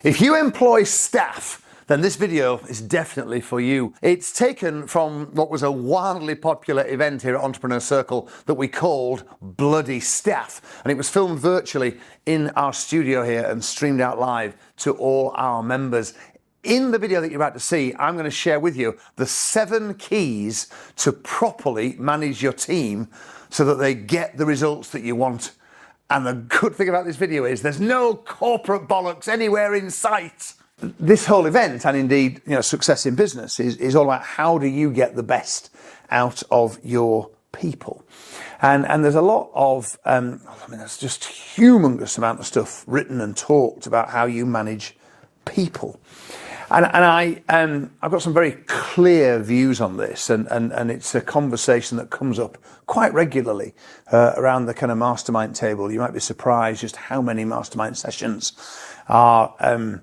If you employ staff, then this video is definitely for you. It's taken from what was a wildly popular event here at Entrepreneur Circle that we called Bloody Staff. And it was filmed virtually in our studio here and streamed out live to all our members. In the video that you're about to see, I'm going to share with you the 7 keys to properly manage your team so that they get the results that you want. And the good thing about this video is there's no corporate bollocks anywhere in sight. This whole event, and indeed, success in business, is all about how do you get the best out of your people. And there's a lot of, there's just humongous amount of stuff written and talked about how you manage people. And I've got some very clear views on this, and it's a conversation that comes up quite regularly around the kind of mastermind table. You might be surprised just how many mastermind sessions are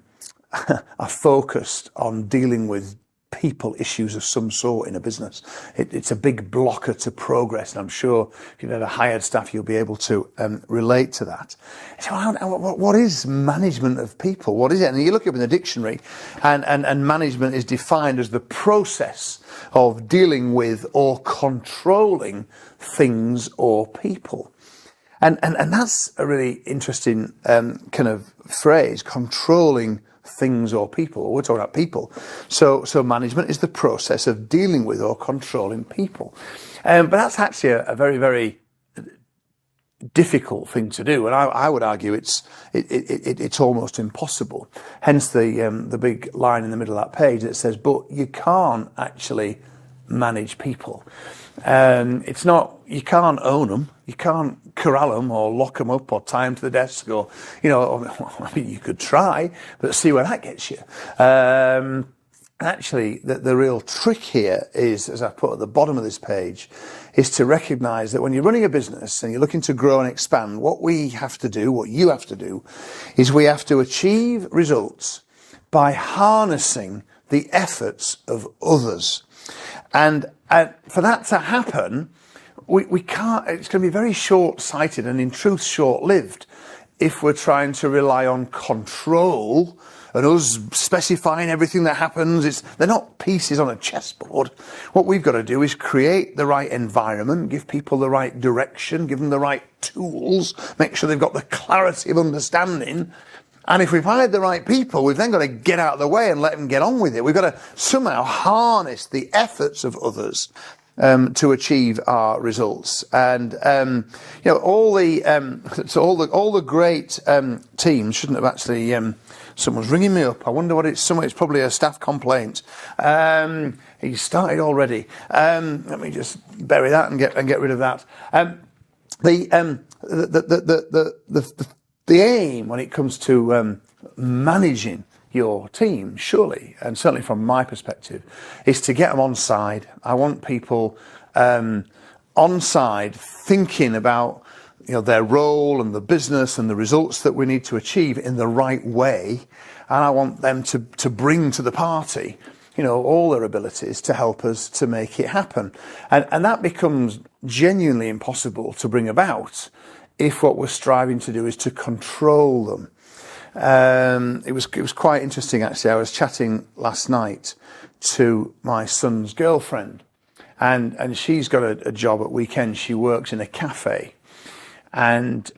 focused on dealing with people issues of some sort in a business. It's a big blocker to progress, and I'm sure if you've ever hired staff, you'll be able to relate to that. So what is management of people? What is it? And you look up in the dictionary, and management is defined as the process of dealing with or controlling things or people. And that's a really interesting kind of phrase, controlling things or people. We're talking about people. So management is the process of dealing with or controlling people. But that's actually a very, very difficult thing to do. And I would argue it's almost impossible. Hence the big line in the middle of that page that says, but you can't actually manage people. It's not, you can't own them, you can't corral them or lock them up or tie them to the desk or, you could try, but see where that gets you. Actually, the real trick here is, as I put at the bottom of this page, is to recognize that when you're running a business and you're looking to grow and expand, what we have to do, what you have to do, is we have to achieve results by harnessing the efforts of others. And for that to happen, we can't, it's going to be very short-sighted and in truth short-lived if we're trying to rely on control and us specifying everything that happens. They're not pieces on a chessboard. What we've got to do is create the right environment, give people the right direction, give them the right tools, make sure they've got the clarity of understanding. And if we've hired the right people, we've then got to get out of the way and let them get on with it. We've got to somehow harness the efforts of others to achieve our results. And all the great teams shouldn't have actually. Someone's ringing me up. I wonder what it's. It's probably a staff complaint. He started already. Let me just bury that and get rid of that. The aim when it comes to managing your team, surely, and certainly from my perspective, is to get them on side. I want people on side thinking about their role and the business and the results that we need to achieve in the right way. And I want them to bring to the party all their abilities to help us to make it happen. And that becomes genuinely impossible to bring about if what we're striving to do is to control them. It was quite interesting, actually. I was chatting last night to my son's girlfriend, and she's got a job at weekends. She works in a cafe, and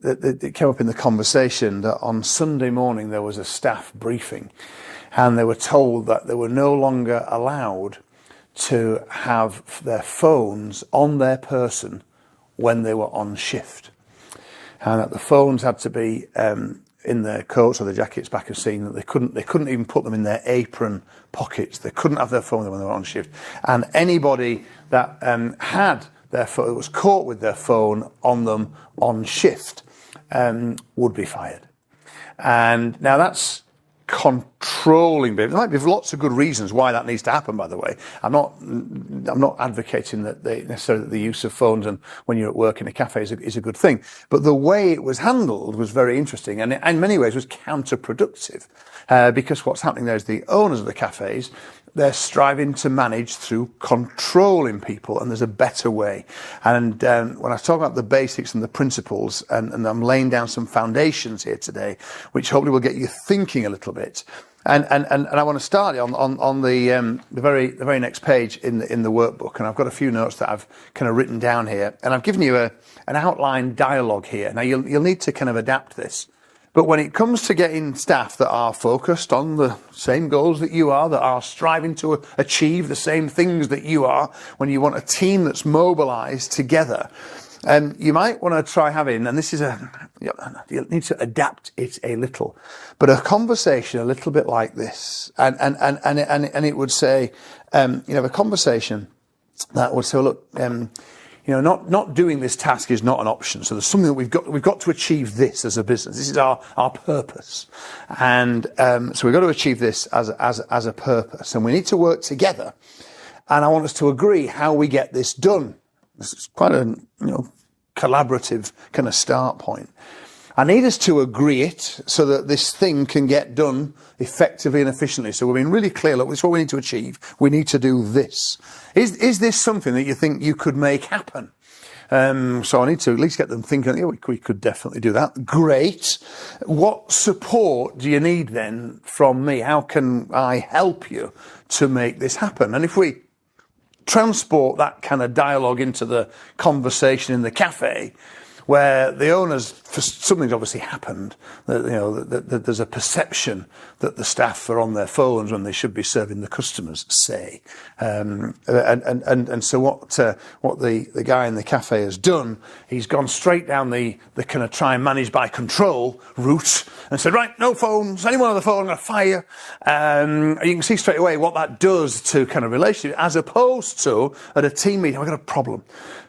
it came up in the conversation that on Sunday morning there was a staff briefing, and they were told that they were no longer allowed to have their phones on their person when they were on shift, and that the phones had to be in their coats or their jackets back of scene, that they couldn't even put them in their apron pockets. They couldn't have their phone when they were on shift, and anybody that had their phone, was caught with their phone on them on shift, would be fired. And now that's controlling behavior. There might be lots of good reasons why that needs to happen, by the way. I'm not advocating that necessarily the use of phones and when you're at work in a cafe is a good thing. But the way it was handled was very interesting, and in many ways was counterproductive, because what's happening there is the owners of the cafes they're striving to manage through controlling people, and there's a better way. And when I talk about the basics and the principles, and I'm laying down some foundations here today, which hopefully will get you thinking a little bit. And I want to start on the very next page in the workbook, and I've got a few notes that I've kind of written down here, and I've given you an outline dialogue here. Now you'll need to kind of adapt this. But when it comes to getting staff that are focused on the same goals that you are, that are striving to achieve the same things that you are, when you want a team that's mobilized together, you might want to try having, and this is you need to adapt it a little, but a conversation a little bit like this, and it would say, a conversation that would say, look, not doing this task is not an option. So there's something that we've got to achieve this as a business. This is our purpose. And, so we've got to achieve this as a purpose, and we need to work together. And I want us to agree how we get this done. This is quite a, collaborative kind of start point. I need us to agree it so that this thing can get done effectively and efficiently. So we're being really clear, look, this is what we need to achieve. We need to do this. Is this something that you think you could make happen? So I need to at least get them thinking, yeah, we could definitely do that. Great. What support do you need then from me? How can I help you to make this happen? And if we transport that kind of dialogue into the conversation in the cafe, where the owners, for something's obviously happened, that there's a perception that the staff are on their phones when they should be serving the customers, say. And so what the guy in the cafe has done, he's gone straight down the kind of try and manage by control route and said, right, no phones, anyone on the phone, I'm going to fire. You can see straight away what that does to kind of relationship, as opposed to at a team meeting, I've got a problem.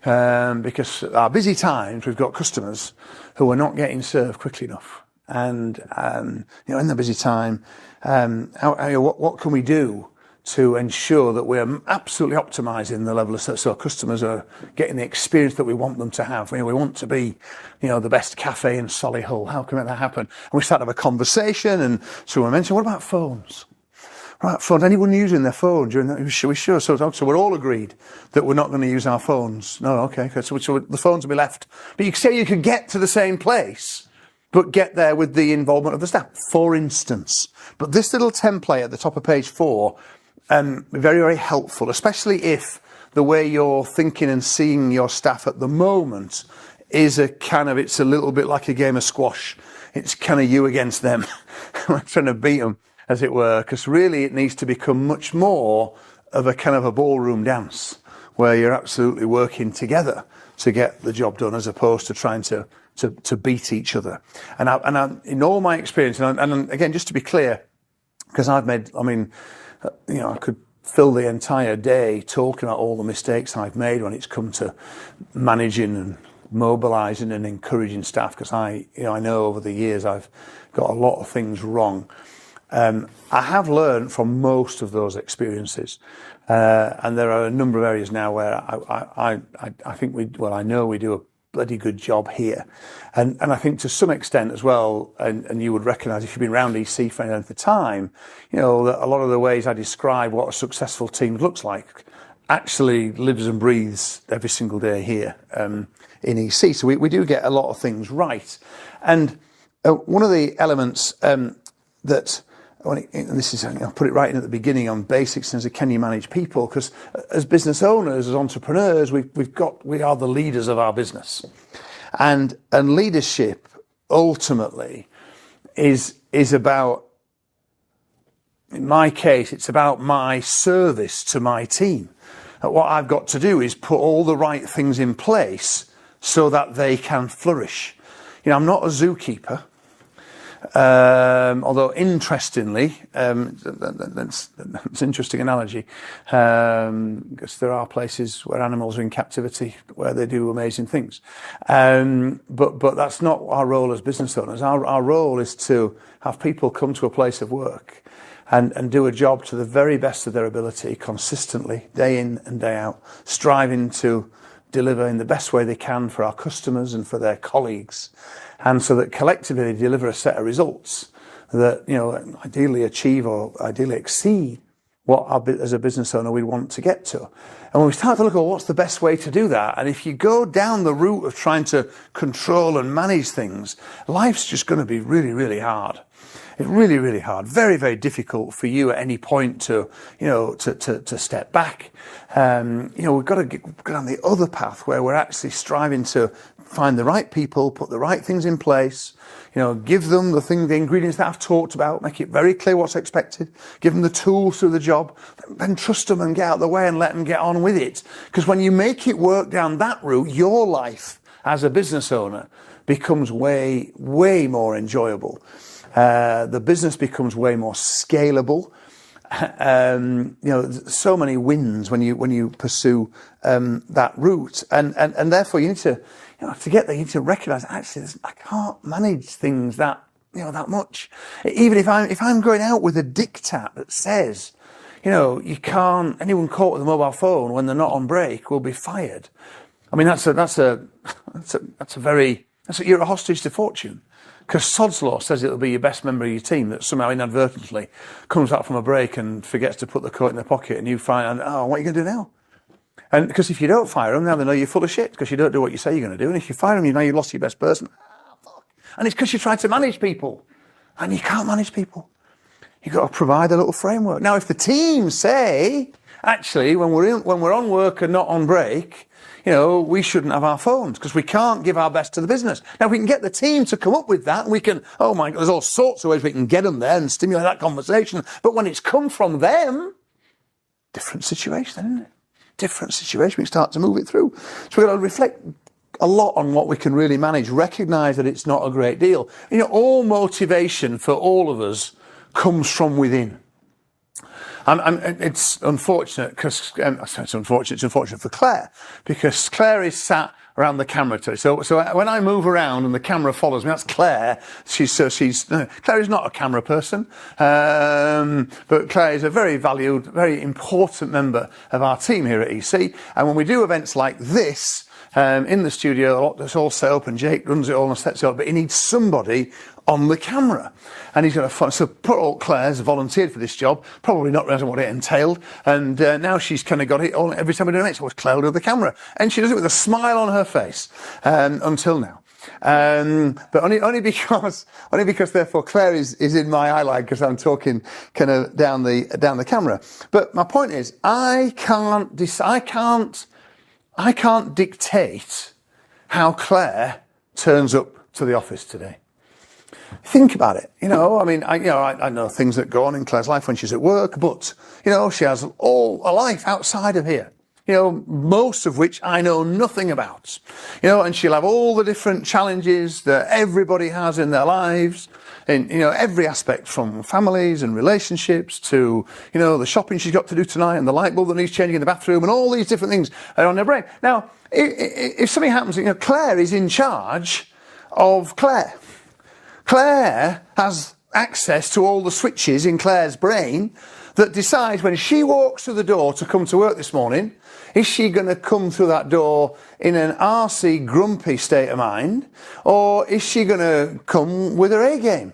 Because our busy times, we've got customers who are not getting served quickly enough. And, in the busy time, what can we do to ensure that we're absolutely optimizing the level of service so our customers are getting the experience that we want them to have? We want to be, the best cafe in Solihull. How can we make that happen? And we start to have a conversation, and someone mentioned, what about phones? Right, phone. Anyone using their phone during that? We sure. So we're all agreed that we're not going to use our phones. No, okay. So the phones will be left. But you could say you could get to the same place, but get there with the involvement of the staff, for instance. But this little template at the top of page 4, very, very helpful, especially if the way you're thinking and seeing your staff at the moment is it's a little bit like a game of squash. It's kind of you against them. We're trying to beat them, as it were, because really it needs to become much more of a kind of a ballroom dance where you're absolutely working together to get the job done, as opposed to trying to beat each other. And I, in all my experience, and again, just to be clear, because I could fill the entire day talking about all the mistakes I've made when it's come to managing and mobilizing and encouraging staff, because I know over the years I've got a lot of things wrong. I have learned from most of those experiences, and there are a number of areas now where I think I know we do a bloody good job here, and I think to some extent as well, and you would recognise if you've been around EC for any length of time, that a lot of the ways I describe what a successful team looks like actually lives and breathes every single day here in EC. So we do get a lot of things right, and one of the elements that and this is, I'll put it right in at the beginning on basics in terms of can you manage people, because as business owners, as entrepreneurs, we are the leaders of our business, and leadership ultimately is about, in my case, it's about my service to my team. What I've got to do is put all the right things in place so that they can flourish. I'm not a zookeeper. Although interestingly, that's an interesting analogy, because there are places where animals are in captivity where they do amazing things. But that's not our role as business owners. Our role is to have people come to a place of work and do a job to the very best of their ability, consistently, day in and day out, striving to deliver in the best way they can for our customers and for their colleagues. And so that collectively they deliver a set of results that, ideally achieve or ideally exceed what as a business owner we want to get to. And when we start to look at what's the best way to do that, and if you go down the route of trying to control and manage things, life's just going to be really, really hard. It's really, really hard. Very, very difficult for you at any point to step back. We've got to go down the other path where we're actually striving to find the right people, put the right things in place, give them the ingredients that I've talked about, make it very clear what's expected, give them the tools to the job, then trust them and get out of the way and let them get on with it. Because when you make it work down that route, your life as a business owner becomes way, way more enjoyable. The business becomes way more scalable. So many wins when you pursue that route, and therefore you need to get there. You need to recognise actually I can't manage things that much. Even if I'm going out with a diktat that says, you can't, anyone caught with a mobile phone when they're not on break will be fired. I mean you're a hostage to fortune. Because Sod's Law says it'll be your best member of your team that somehow inadvertently comes out from a break and forgets to put the coat in their pocket, and you find, what are you going to do now? And because if you don't fire them, now they know you're full of shit because you don't do what you say you're going to do. And if you fire them, you know you lost your best person. Fuck. And it's because you tried to manage people. And you can't manage people. You've got to provide a little framework. Now, if the team say, actually, when we're on work and not on break, we shouldn't have our phones because we can't give our best to the business. Now, we can get the team to come up with that, and we can, there's all sorts of ways we can get them there and stimulate that conversation. But when it's come from them, different situation, isn't it? Different situation. We start to move it through. So we've got to reflect a lot on what we can really manage, recognise that it's not a great deal. All motivation for all of us comes from within. It's unfortunate because it's unfortunate for Claire because Claire is sat around the camera today. So when I move around and the camera follows me, that's Claire. Claire is not a camera person, but Claire is a very valued, very important member of our team here at EC. And when we do events like this in the studio, it's all set up and Jake runs it all and sets it up, but he needs somebody on the camera. And he's got to so poor old Claire's volunteered for this job, probably not realising what it entailed, and now she's kind of got it all. Every time we do it, so it's Claire with the camera, and she does it with a smile on her face until now. But only because therefore Claire is in my eye line because I'm talking kind of down the camera. But my point is, I can't dictate how Claire turns up to the office today. Think about it. I know things that go on in Claire's life when she's at work, but, she has all a life outside of here, most of which I know nothing about, and she'll have all the different challenges that everybody has in their lives in, every aspect from families and relationships to, the shopping she's got to do tonight and the light bulb that needs changing in the bathroom and all these different things are on her brain. Now, if something happens, Claire is in charge of Claire. Claire has access to all the switches in Claire's brain that decides when she walks through the door to come to work this morning, is she going to come through that door in an arsey, grumpy state of mind, or is she going to come with her A game?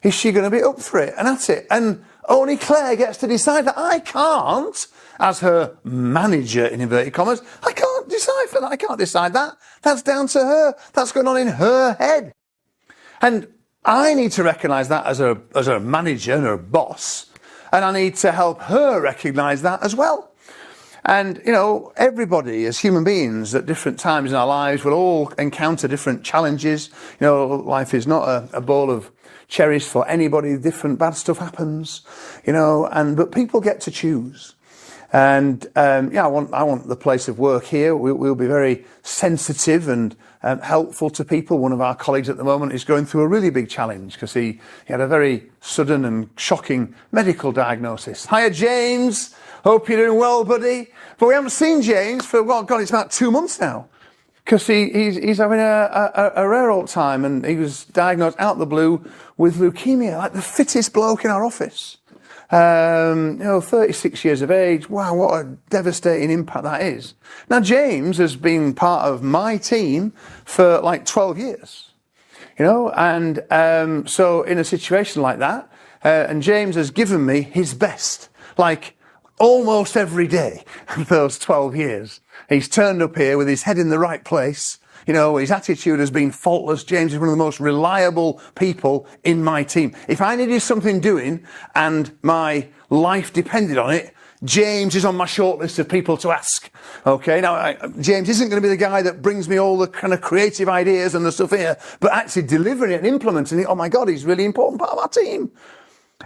Is she going to be up for it and at it? And only Claire gets to decide that. I can't, as her manager, in inverted commas, I can't decide for that. I can't decide that. That's down to her. That's going on in her head. And I need to recognise that as a manager and a boss, and I need to help her recognise that as well. And, everybody as human beings at different times in our lives will all encounter different challenges. Life is not a bowl of cherries for anybody. Different bad stuff happens, but people get to choose. And I want the place of work here. We'll be very sensitive and helpful to people. One of our colleagues at the moment is going through a really big challenge because he had a very sudden and shocking medical diagnosis. Hiya, James. Hope you're doing well, buddy. But we haven't seen James for, it's about 2 months now. Because he's having a rare old time, and he was diagnosed out of the blue with leukemia, like the fittest bloke in our office. 36 years of age. Wow, what a devastating impact that is. Now, James has been part of my team for like 12 years, and so in a situation like that, and James has given me his best. Like, almost every day of those 12 years. He's turned up here with his head in the right place. You know, his attitude has been faultless. James is one of the most reliable people in my team. If I needed something doing and my life depended on it, James is on my short list of people to ask. Okay, now James isn't going to be the guy that brings me all the kind of creative ideas and the stuff here, but actually delivering it and implementing it, oh my God, he's a really important part of our team.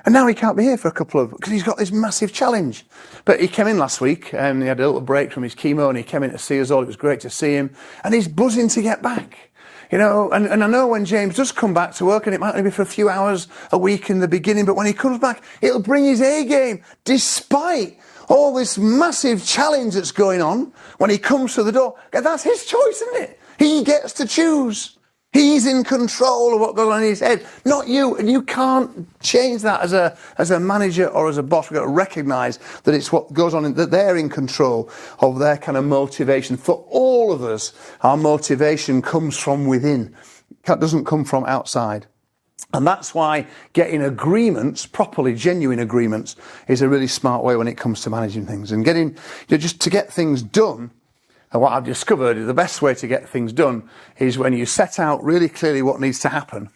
And now he can't be here for because he's got this massive challenge. But he came in last week and he had a little break from his chemo and he came in to see us all. It was great to see him. And he's buzzing to get back. You know, and I know when James does come back to work, and it might only be for a few hours a week in the beginning, but when he comes back, it'll bring his A game, despite all this massive challenge that's going on. When he comes to the door, that's his choice, isn't it? He gets to choose. He's in control of what goes on in his head, not you. And you can't change that as a manager or as a boss. We've got to recognise that it's what goes on, that they're in control of their kind of motivation. For all of us, our motivation comes from within. It doesn't come from outside. And that's why getting agreements, properly genuine agreements, is a really smart way when it comes to managing things. And just to get things done. And what I've discovered is the best way to get things done is when you set out really clearly what needs to happen.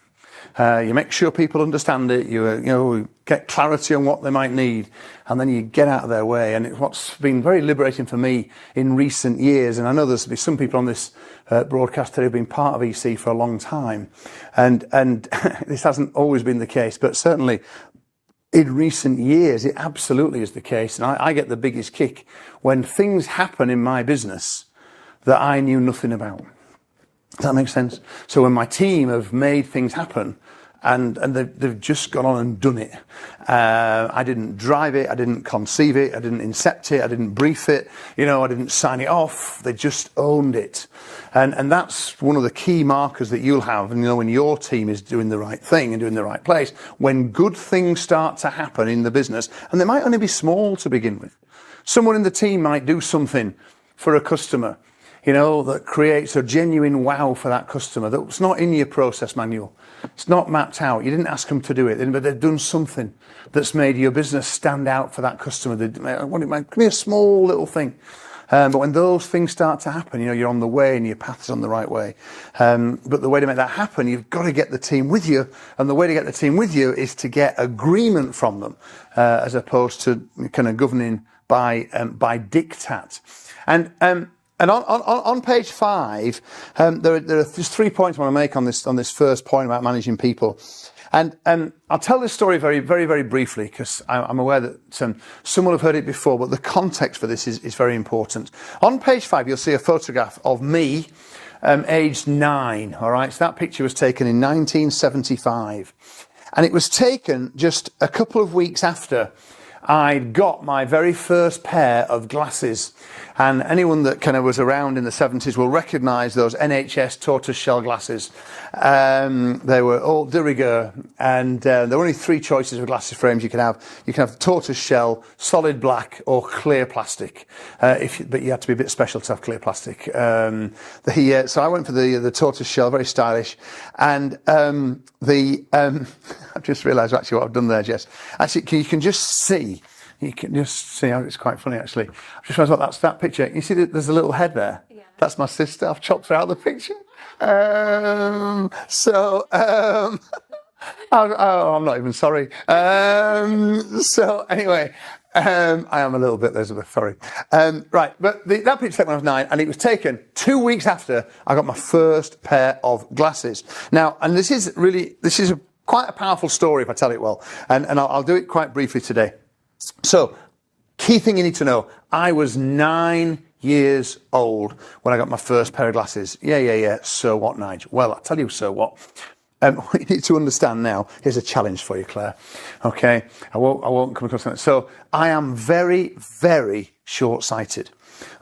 You make sure people understand it. You get clarity on what they might need, and then you get out of their way. And it's what's been very liberating for me in recent years. And I know there's been some people on this broadcast today who've been part of EC for a long time, and this hasn't always been the case, but certainly in recent years, it absolutely is the case. And I get the biggest kick when things happen in my business that I knew nothing about. Does that make sense? So when my team have made things happen and they've just gone on and done it. I didn't drive it. I didn't conceive it. I didn't incept it. I didn't brief it. I didn't sign it off. They just owned it. And that's one of the key markers that you'll have. And when your team is doing the right thing and doing the right place, when good things start to happen in the business, and they might only be small to begin with. Someone in the team might do something for a customer, that creates a genuine wow for that customer. That's not in your process manual. It's not mapped out. You didn't ask them to do it, but they've done something that's made your business stand out for that customer. It might be a small little thing. But when those things start to happen, you're on the way and your path is on the right way. But the way to make that happen, you've got to get the team with you. And the way to get the team with you is to get agreement from them, as opposed to kind of governing by diktat. And on page 5, there are just 3 points I want to make on this first point about managing people. And I'll tell this story very, very, very briefly, because I'm aware that some will have heard it before, but the context for this is very important. On page 5, you'll see a photograph of me, aged 9. All right, so that picture was taken in 1975, and it was taken just a couple of weeks after I'd got my very first pair of glasses. And anyone that kind of was around in the 70s will recognise those NHS tortoiseshell glasses. They were all de rigueur, and there were only 3 choices of glasses frames you could have. You can have tortoiseshell, solid black, or clear plastic. But you had to be a bit special to have clear plastic. So I went for the tortoiseshell, very stylish. And I've just realised actually what I've done there, Jess. Actually, you can just see how it's quite funny, actually. I've just realised that's that picture. You see that there's a little head there? Yeah. That's my sister. I've chopped her out of the picture. I'm not even sorry. So anyway, I am a little bit, Elizabeth, sorry. Right, but that picture taken when I was 9, and it was taken 2 weeks after I got my first pair of glasses. Now, and this is quite a powerful story if I tell it well, and I'll do it quite briefly today. So, key thing you need to know, I was 9 years old when I got my first pair of glasses. Yeah. So what, Nigel? Well, I'll tell you so what. What you need to understand now, here's a challenge for you, Claire. Okay? I won't come across that. So, I am very, very short-sighted.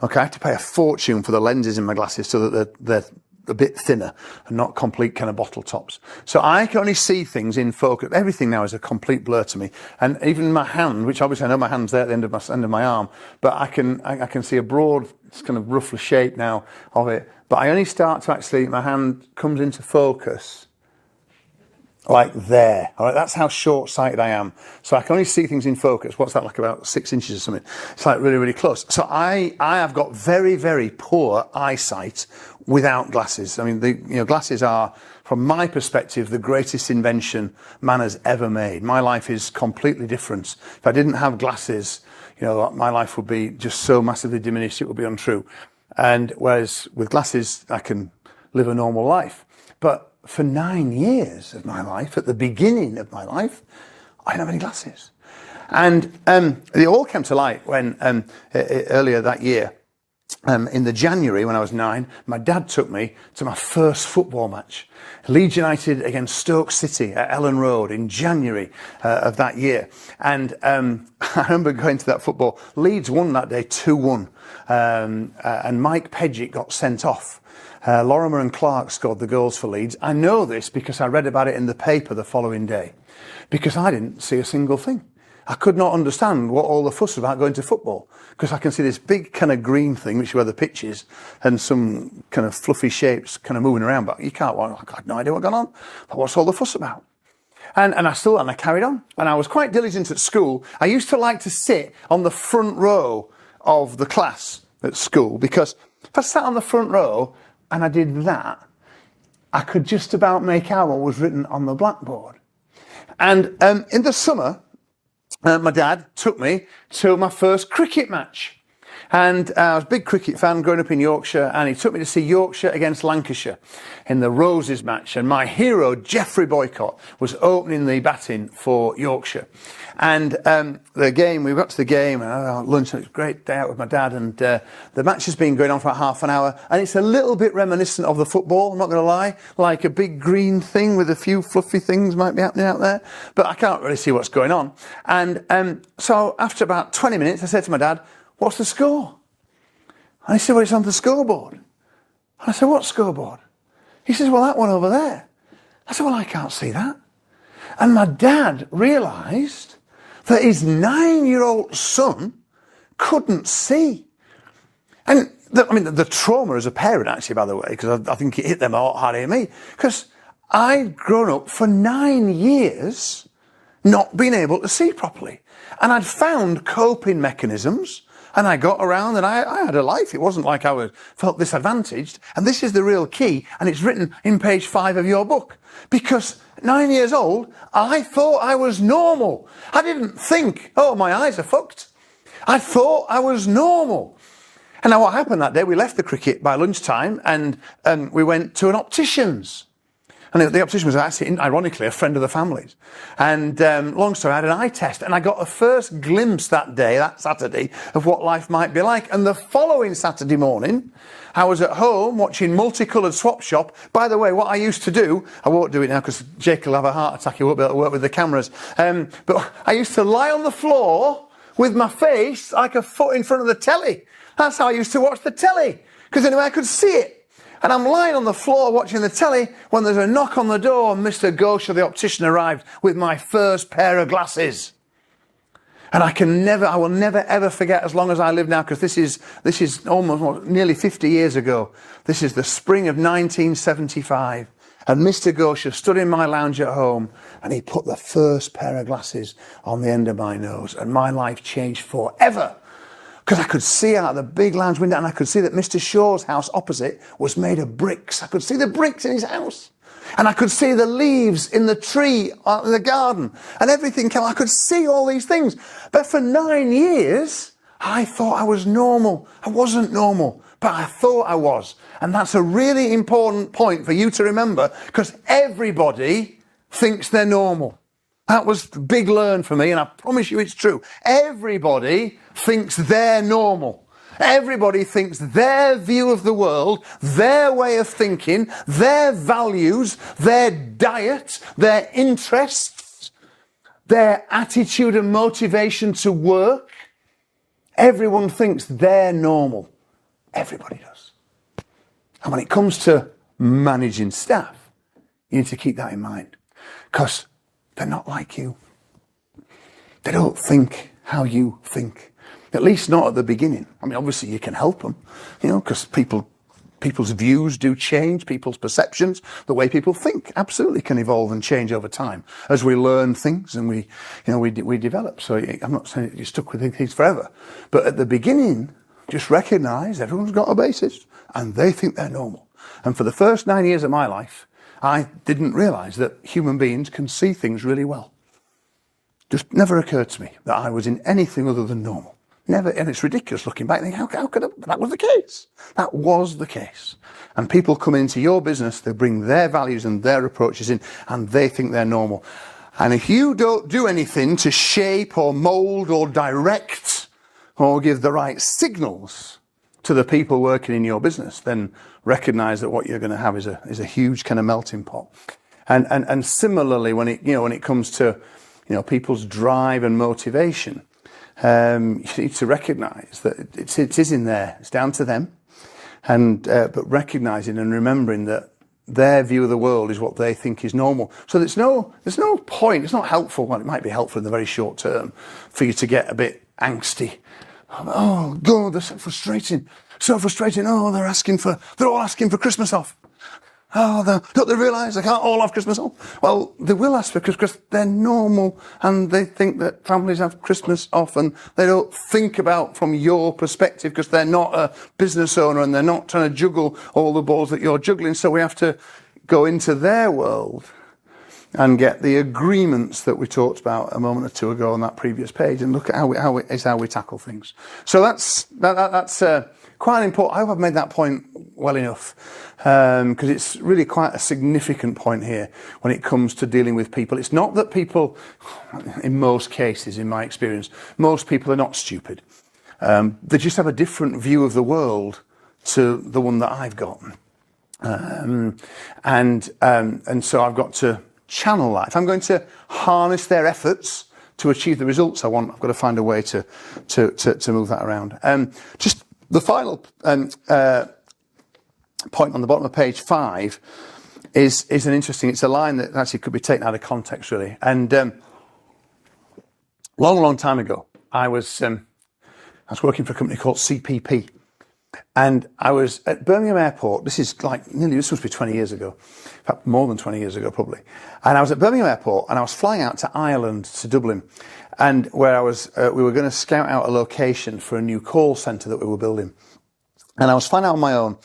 Okay? I have to pay a fortune for the lenses in my glasses so that they're a bit thinner and not complete kind of bottle tops. So I can only see things in focus. Everything now is a complete blur to me. And even my hand, which obviously I know my hand's there at the end of my arm, but I can see a broad, kind of rough shape now of it. But I only start to my hand comes into focus like there. All right, that's how short-sighted I am. So I can only see things in focus. What's that, like about 6 inches or something? It's like really, really close. So I have got very, very poor eyesight without glasses. I mean, glasses are, from my perspective, the greatest invention man has ever made. My life is completely different. If I didn't have glasses, my life would be just so massively diminished, it would be untrue. And whereas with glasses, I can live a normal life. But for 9 years of my life, at the beginning of my life, I didn't have any glasses. And it all came to light when earlier that year, in the January when I was 9, my dad took me to my first football match. Leeds United against Stoke City at Ellen Road in January of that year. And I remember going to that football. Leeds won that day 2-1. And Mike Pedgick got sent off. Lorimer and Clark scored the goals for Leeds. I know this because I read about it in the paper the following day, because I didn't see a single thing. I could not understand what all the fuss about going to football, because I can see this big kind of green thing, which is where the pitch is, and some kind of fluffy shapes kind of moving around, but you can't, I had no idea what going on. But what's all the fuss about? And I carried on, and I was quite diligent at school. I used to like to sit on the front row of the class at school, because if I sat on the front row and I did that, I could just about make out what was written on the blackboard. And in the summer, my dad took me to my first cricket match. And I was a big cricket fan growing up in Yorkshire, and he took me to see Yorkshire against Lancashire in the Roses match. And my hero, Geoffrey Boycott, was opening the batting for Yorkshire. And we got to the game, and I had lunch, and it was a great day out with my dad. And the match has been going on for about half an hour, and it's a little bit reminiscent of the football, I'm not going to lie, like a big green thing with a few fluffy things might be happening out there, but I can't really see what's going on. And so after about 20 minutes, I said to my dad, "What's the score?" And he said, "Well, it's on the scoreboard." And I said, "What scoreboard?" He says, "Well, that one over there." I said, "Well, I can't see that." And my dad realised that his 9-year-old son couldn't see. And the trauma as a parent, actually, by the way, because I think it hit them a lot harder than me, because I'd grown up for 9 years not being able to see properly. And I'd found coping mechanisms, and I got around, and I had a life. It wasn't like I felt disadvantaged. And this is the real key, and it's written in page 5 of your book. Because 9 years old, I thought I was normal. I didn't think, oh, my eyes are fucked. I thought I was normal. And now what happened that day, we left the cricket by lunchtime, and we went to an optician's. And the optician was actually, ironically, a friend of the family's. And long story, I had an eye test, and I got a first glimpse that day, that Saturday, of what life might be like. And the following Saturday morning, I was at home watching Multicoloured Swap Shop. By the way, what I used to do, I won't do it now because Jake will have a heart attack, he won't be able to work with the cameras. But I used to lie on the floor with my face like a foot in front of the telly. That's how I used to watch the telly, because anyway I could see it. And I'm lying on the floor watching the telly when there's a knock on the door, and Mr. Gosha, the optician, arrived with my first pair of glasses. And I will never ever forget as long as I live now, because this is almost nearly 50 years ago. This is the spring of 1975. And Mr. Gosha stood in my lounge at home, and he put the first pair of glasses on the end of my nose, and my life changed forever. Because I could see out the big lounge window, and I could see that Mr. Shaw's house opposite was made of bricks. I could see the bricks in his house. And I could see the leaves in the tree in the garden. And everything I could see all these things. But for 9 years, I thought I was normal. I wasn't normal, but I thought I was. And that's a really important point for you to remember, because everybody thinks they're normal. That was the big learn for me, and I promise you it's true. Everybody thinks they're normal. Everybody thinks their view of the world, their way of thinking, their values, their diet, their interests, their attitude and motivation to work. Everyone thinks they're normal. Everybody does. And when it comes to managing staff, you need to keep that in mind, because they're not like you. They don't think how you think. At least not at the beginning. I mean, obviously you can help them, because people people's views do change, people's perceptions, the way people think absolutely can evolve and change over time as we learn things and we develop. So I'm not saying you're stuck with things forever, but at the beginning, just recognise everyone's got a basis and they think they're normal. And for the first 9 years of my life, I didn't realise that human beings can see things really well. Just never occurred to me that I was in anything other than normal. Never, and it's ridiculous looking back and think, how could that was the case? That was the case. And people come into your business, they bring their values and their approaches in, and they think they're normal. And if you don't do anything to shape or mould or direct or give the right signals to the people working in your business, then recognise that what you're going to have is a huge kind of melting pot. And similarly, when it comes to people's drive and motivation, you need to recognise that it is in there. It's down to them, but recognising and remembering that their view of the world is what they think is normal. So there's no point. It's not helpful. Well, it might be helpful in the very short term for you to get a bit angsty. Oh God, they're so frustrating. So frustrating. Oh, they're all asking for Christmas off. Oh, don't they realise they can't all have Christmas off? Well, they will ask for Christmas because they're normal and they think that families have Christmas off and they don't think about from your perspective because they're not a business owner and they're not trying to juggle all the balls that you're juggling. So we have to go into their world and get the agreements that we talked about a moment or two ago on that previous page and look at how we tackle things. So that's quite important. I hope I've made that point well enough, because it's really quite a significant point here when it comes to dealing with people. It's not that people, in most cases, in my experience, most people are not stupid. They just have a different view of the world to the one that I've got. And so I've got to channel that. If I'm going to harness their efforts to achieve the results I want, I've got to find a way to move that around. Just the final point on the bottom of page 5 is an interesting. It's a line that actually could be taken out of context, really. And long time ago, I was working for a company called CPP, and I was at Birmingham Airport. This must be 20 years ago, in fact, more than 20 years ago, probably. And I was at Birmingham Airport, and I was flying out to Ireland, to Dublin, and where we were going to scout out a location for a new call centre that we were building. And I was flying out on my own,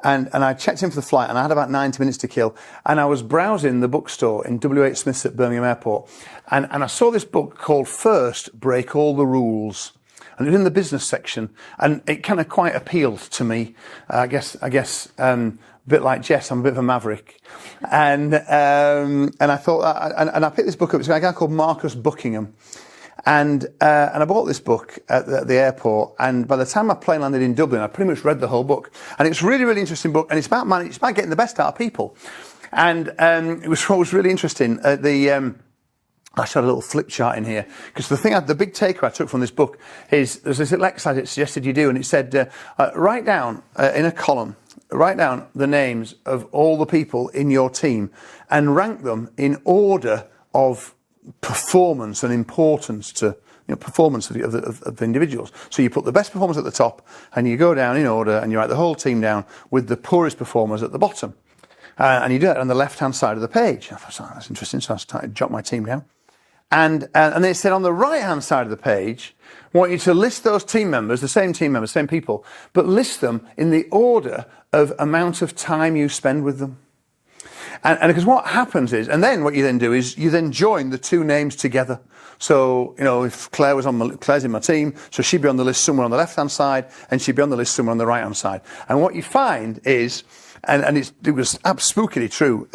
and I checked in for the flight, and I had about 90 minutes to kill. And I was browsing the bookstore in W.H. Smith's at Birmingham Airport, and I saw this book called First, Break All the Rules. And it was in the business section, and it kind of quite appealed to me. I guess, a bit like Jess, I'm a bit of a maverick. And I thought, and I picked this book up. It's by a guy called Marcus Buckingham. And I bought this book at the airport, and by the time my plane landed in Dublin, I pretty much read the whole book. And it's a really, really interesting book, and it's about getting the best out of people. And it was really interesting. I showed a little flip chart in here, because the big takeaway I took from this book is there's this little exercise it suggested you do, and it said write down in a column, write down the names of all the people in your team and rank them in order of performance and importance to performance of the individuals. So you put the best performers at the top, and you go down in order, and you write the whole team down with the poorest performers at the bottom. And you do that on the left-hand side of the page. I thought, oh, that's interesting. So I started to jot my team down. And they said on the right-hand side of the page, I want you to list those team members, the same team members, same people, but list them in the order of amount of time you spend with them. And because what happens is, and then what you then do is you then join the two names together. So, if Claire's in my team, so she'd be on the list somewhere on the left-hand side, and she'd be on the list somewhere on the right-hand side. And what you find is, and it was spookily true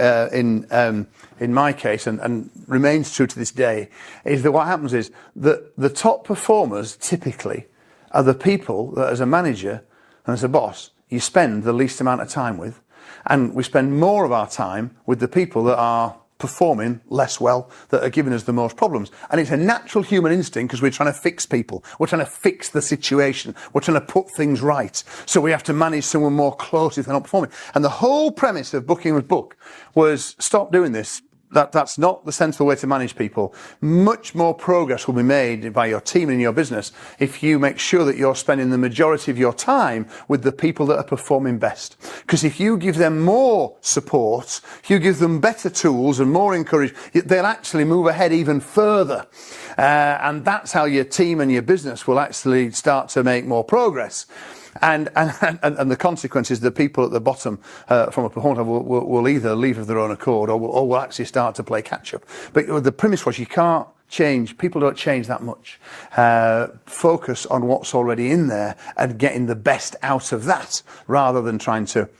in my case, and remains true to this day, is that what happens is that the top performers typically are the people that, as a manager and as a boss, you spend the least amount of time with, and we spend more of our time with the people that are performing less well, that are giving us the most problems. And it's a natural human instinct, because we're trying to fix people. We're trying to fix the situation. We're trying to put things right. So we have to manage someone more closely if they're not performing. And the whole premise of Buckingham's book was, stop doing this. That's not the sensible way to manage people. Much more progress will be made by your team and your business if you make sure that you're spending the majority of your time with the people that are performing best. Because if you give them more support, if you give them better tools and more encouragement, they'll actually move ahead even further. And that's how your team and your business will actually start to make more progress. And the consequence is the people at the bottom, from a performance level, will either leave of their own accord or will actually start to play catch up. But the premise was you can't change, people don't change that much. Focus on what's already in there and getting the best out of that rather than trying to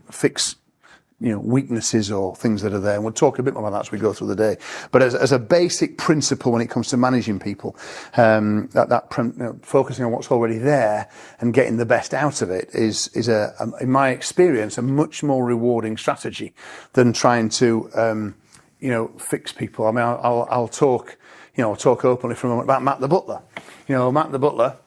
fix weaknesses or things that are there. And we'll talk a bit more about that as we go through the day. But as a basic principle when it comes to managing people, focusing on what's already there and getting the best out of it is in my experience, a much more rewarding strategy than trying to, fix people. I mean, I'll talk openly for a moment about Matt the butler. Matt the butler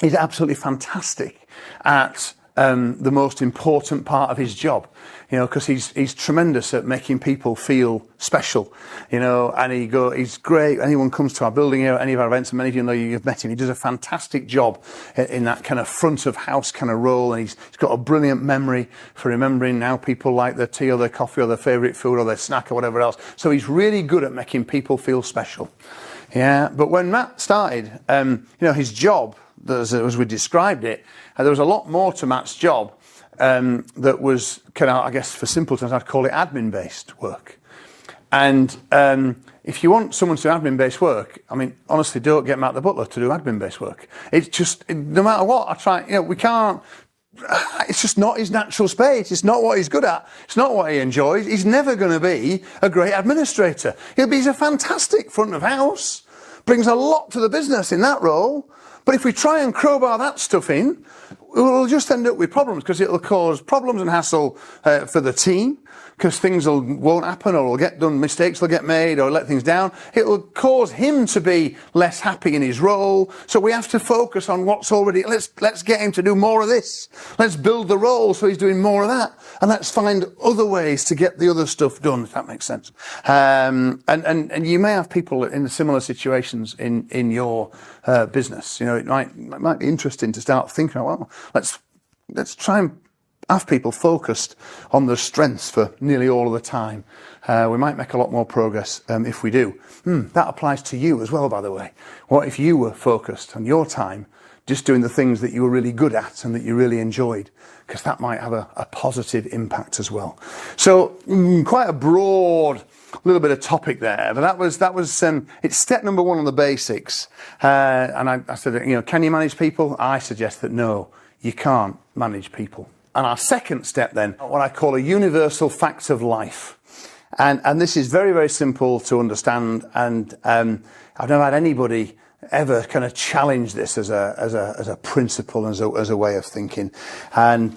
is absolutely fantastic at the most important part of his job, because he's tremendous at making people feel special, and he's great. Anyone comes to our building here at any of our events, and many of you know you've met him, he does a fantastic job in that kind of front of house kind of role, and he's got a brilliant memory for remembering how people like their tea or their coffee or their favourite food or their snack or whatever else. So he's really good at making people feel special. Yeah, but when Matt started, his job, as we described it, there was a lot more to Matt's job that was kind of, I guess, for simple terms, I'd call it admin-based work. And if you want someone to do admin-based work, I mean, honestly, don't get Matt the butler to do admin-based work. It's just, no matter what I try, we can't. It's just not his natural space. It's not what he's good at. It's not what he enjoys. He's never going to be a great administrator. He's a fantastic front of house, brings a lot to the business in that role. But if we try and crowbar that stuff in, we'll just end up with problems, because it'll cause problems and hassle for the team, because things won't happen, or will get done, mistakes will get made, or let things down. It will cause him to be less happy in his role. So we have to focus on what's already. Let's get him to do more of this. Let's build the role so he's doing more of that, and let's find other ways to get the other stuff done. If that makes sense. And you may have people in similar situations in your business. It might be interesting to start thinking, well, let's try and have people focused on their strengths for nearly all of the time. We might make a lot more progress if we do. That applies to you as well, by the way. What if you were focused on your time just doing the things that you were really good at and that you really enjoyed? Because that might have a positive impact as well. So quite a broad little bit of topic there, but that was it's step number one on the basics. And I said, can you manage people? I suggest that no, you can't manage people. And our second step then, what I call a universal fact of life. And this is very, very simple to understand. And I've never had anybody ever kind of challenge this as a principle, as a way of thinking. And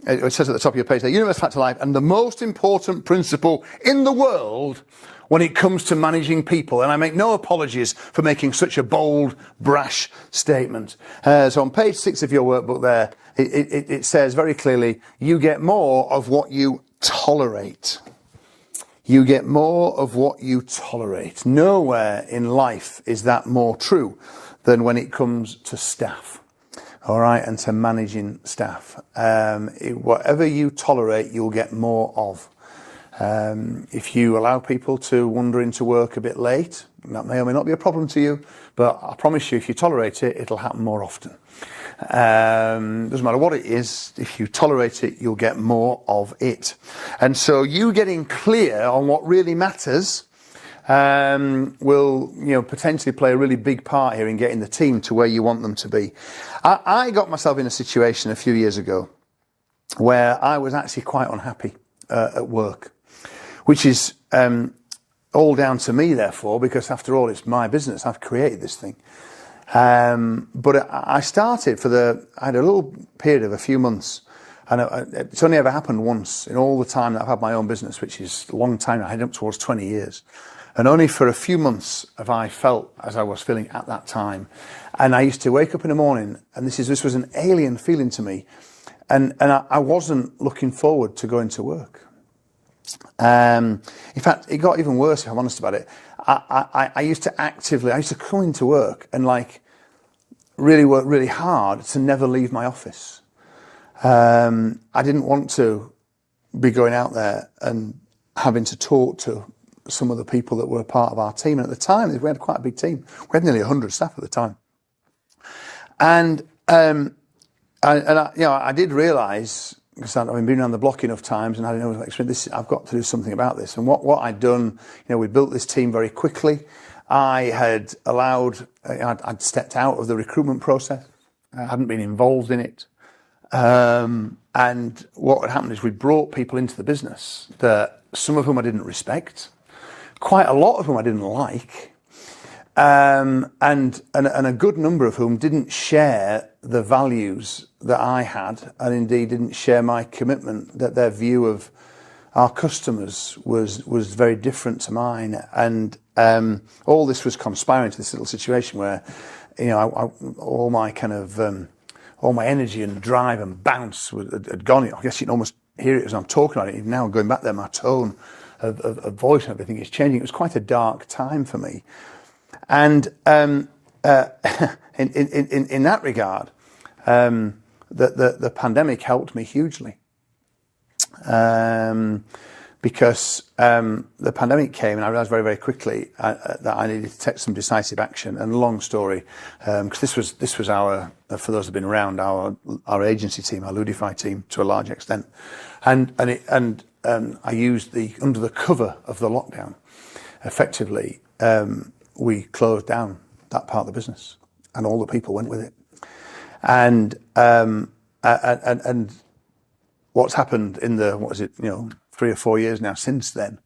it says at the top of your page there, universal fact of life, and the most important principle in the world when it comes to managing people. And I make no apologies for making such a bold, brash statement. So on page 6 of your workbook there, it says very clearly, you get more of what you tolerate. You get more of what you tolerate. Nowhere in life is that more true than when it comes to staff. All right, and to managing staff. Whatever you tolerate, you'll get more of. If you allow people to wander into work a bit late, that may or may not be a problem to you, but I promise you, if you tolerate it, it'll happen more often. Doesn't matter what it is, if you tolerate it, you'll get more of it. And so you getting clear on what really matters will potentially play a really big part here in getting the team to where you want them to be. I got myself in a situation a few years ago where I was actually quite unhappy at work, which is all down to me, therefore, because after all, it's my business. I've created this thing. But I started I had a little period of a few months, and it's only ever happened once in all the time that I've had my own business, which is a long time. I had up towards 20 years. And only for a few months have I felt as I was feeling at that time. And I used to wake up in the morning, and this was an alien feeling to me. And I wasn't looking forward to going to work. In fact, it got even worse, if I'm honest about it. I used to come into work and like really work really hard to never leave my office. I didn't want to be going out there and having to talk to some of the people that were a part of our team. And at the time, we had quite a big team. We had nearly 100 staff at the time. And I did realise, because I've been around the block enough times and I didn't know this, I've got to do something about this. And what I'd done, we built this team very quickly. I had I'd stepped out of the recruitment process. I hadn't been involved in it. And what had happened is we brought people into the business that some of whom I didn't respect, quite a lot of whom I didn't like, and a good number of whom didn't share the values that I had, and indeed didn't share my commitment, that their view of our customers was very different to mine. And all this was conspiring to this little situation where, all my kind of all my energy and drive and bounce had gone. I guess you can almost hear it as I'm talking about it. Even now, going back there, my tone of voice and everything is changing. It was quite a dark time for me. And in that regard, the pandemic helped me hugely. Because the pandemic came and I realised very, very quickly that I needed to take some decisive action. And long story, because this was our, for those who've been around, our agency team, our Ludify team to a large extent, and I used under the cover of the lockdown, effectively, we closed down that part of the business, and all the people went with it, and what's happened in the 3 or 4 years now since then,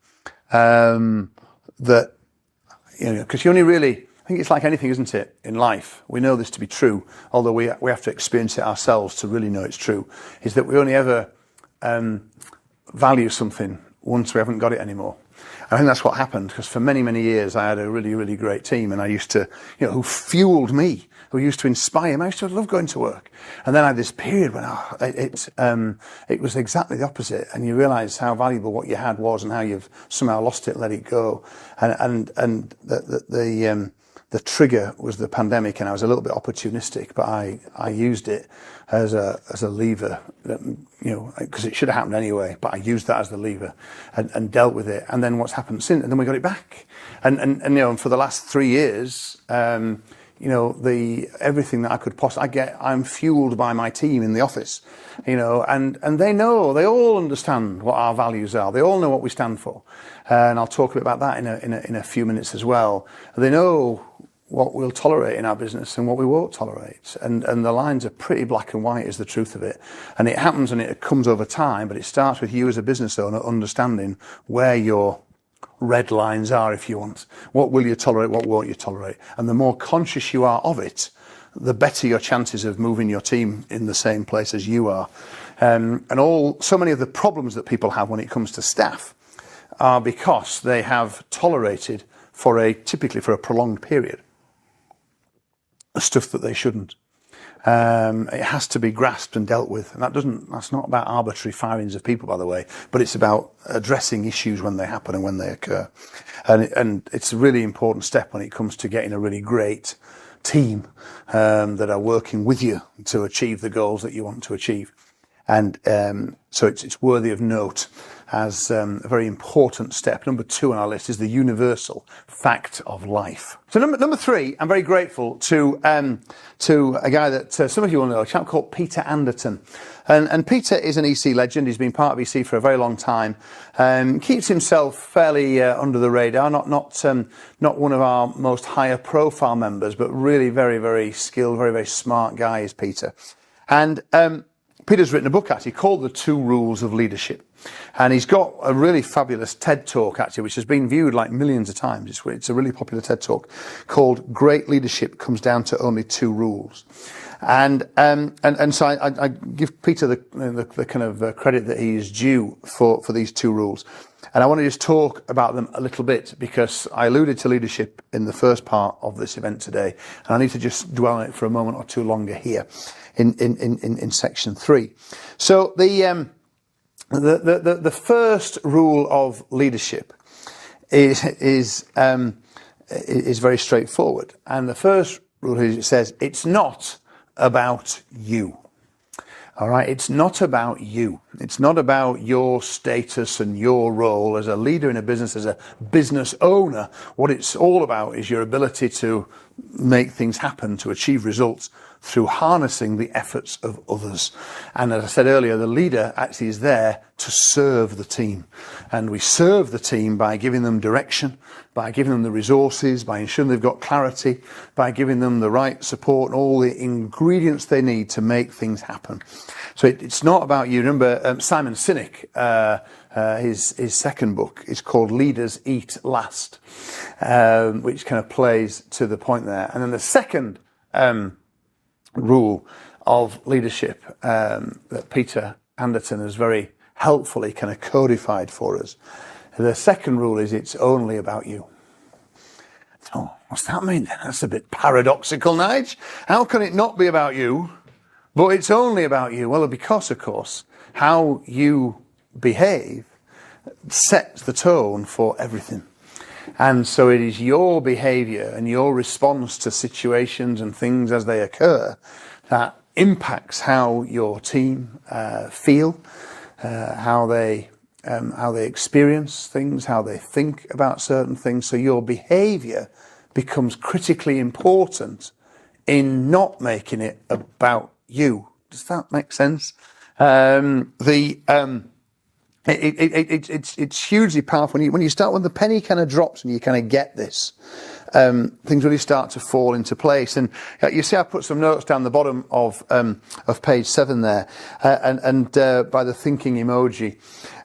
that, because you only really, I think it's like anything, isn't it, in life? We know this to be true, although we have to experience it ourselves to really know it's true, is that we only ever value something once we haven't got it anymore. I think that's what happened, because for many, many years I had a really, really great team, and I used to, who fueled me, who used to inspire me. I used to love going to work. And then I had this period when it was exactly the opposite, and you realise how valuable what you had was and how you've somehow lost it, let it go. And the trigger was the pandemic, and I was a little bit opportunistic, but I used it as a lever, because it should have happened anyway, but I used that as the lever and dealt with it. And then what's happened since, and then we got it back. And for the last 3 years, everything that I could I'm fueled by my team in the office, and they all understand what our values are. They all know what we stand for. And I'll talk a bit about that in a few minutes as well. They know what we'll tolerate in our business and what we won't tolerate. And the lines are pretty black and white, is the truth of it. And it happens and it comes over time, but it starts with you as a business owner understanding where your red lines are, if you want. What will you tolerate? What won't you tolerate? And the more conscious you are of it, the better your chances of moving your team in the same place as you are. So many of the problems that people have when it comes to staff are because they have tolerated typically for a prolonged period, stuff that they shouldn't. It has to be grasped and dealt with, and that's not about arbitrary firings of people, by the way, but it's about addressing issues when they happen and when they occur. And it's a really important step when it comes to getting a really great team that are working with you to achieve the goals that you want to achieve. And so it's worthy of note as a very important step. Number 2 on our list is the universal fact of life. So number 3, I'm very grateful to a guy that some of you will know, a chap called Peter Anderton. And Peter is an EC legend. He's been part of EC for a very long time. Keeps himself fairly under the radar. Not one of our most higher profile members, but really very, very skilled, very, very smart guy is Peter. And Peter's written a book actually called The 2 Rules of Leadership. And he's got a really fabulous TED Talk actually, which has been viewed like millions of times. It's a really popular TED Talk called Great Leadership Comes Down to Only 2 Rules. And so I give Peter the kind of credit that he is due for these 2 rules. And I want to just talk about them a little bit, because I alluded to leadership in the first part of this event today, and I need to just dwell on it for a moment or two longer here in section 3. So The first rule of leadership is very straightforward. And the first rule is, it says, it's not about you. All right. It's not about you. It's not about your status and your role as a leader in a business, as a business owner. What it's all about is your ability to make things happen, to achieve results through harnessing the efforts of others. And as I said earlier, the leader actually is there to serve the team. And we serve the team by giving them direction, by giving them the resources, by ensuring they've got clarity, by giving them the right support and all the ingredients they need to make things happen. So it's not about you. Remember Simon Sinek, his second book is called Leaders Eat Last, which kind of plays to the point there. And then the second rule of leadership that Peter Anderton has very helpfully kind of codified for us. The second rule is it's only about you. Oh, what's that mean then? That's a bit paradoxical, Nigel. How can it not be about you, but it's only about you? Well, because, of course, how you behave sets the tone for everything. And so it is your behaviour and your response to situations and things as they occur that impacts how your team feel, how they experience things, how they think about certain things. So your behaviour becomes critically important in not making it about you. Does that make sense? It's hugely powerful when you start, when the penny kind of drops and you kind of get this, things really start to fall into place. And you see, I put some notes down the bottom of page 7 there, and by the thinking emoji.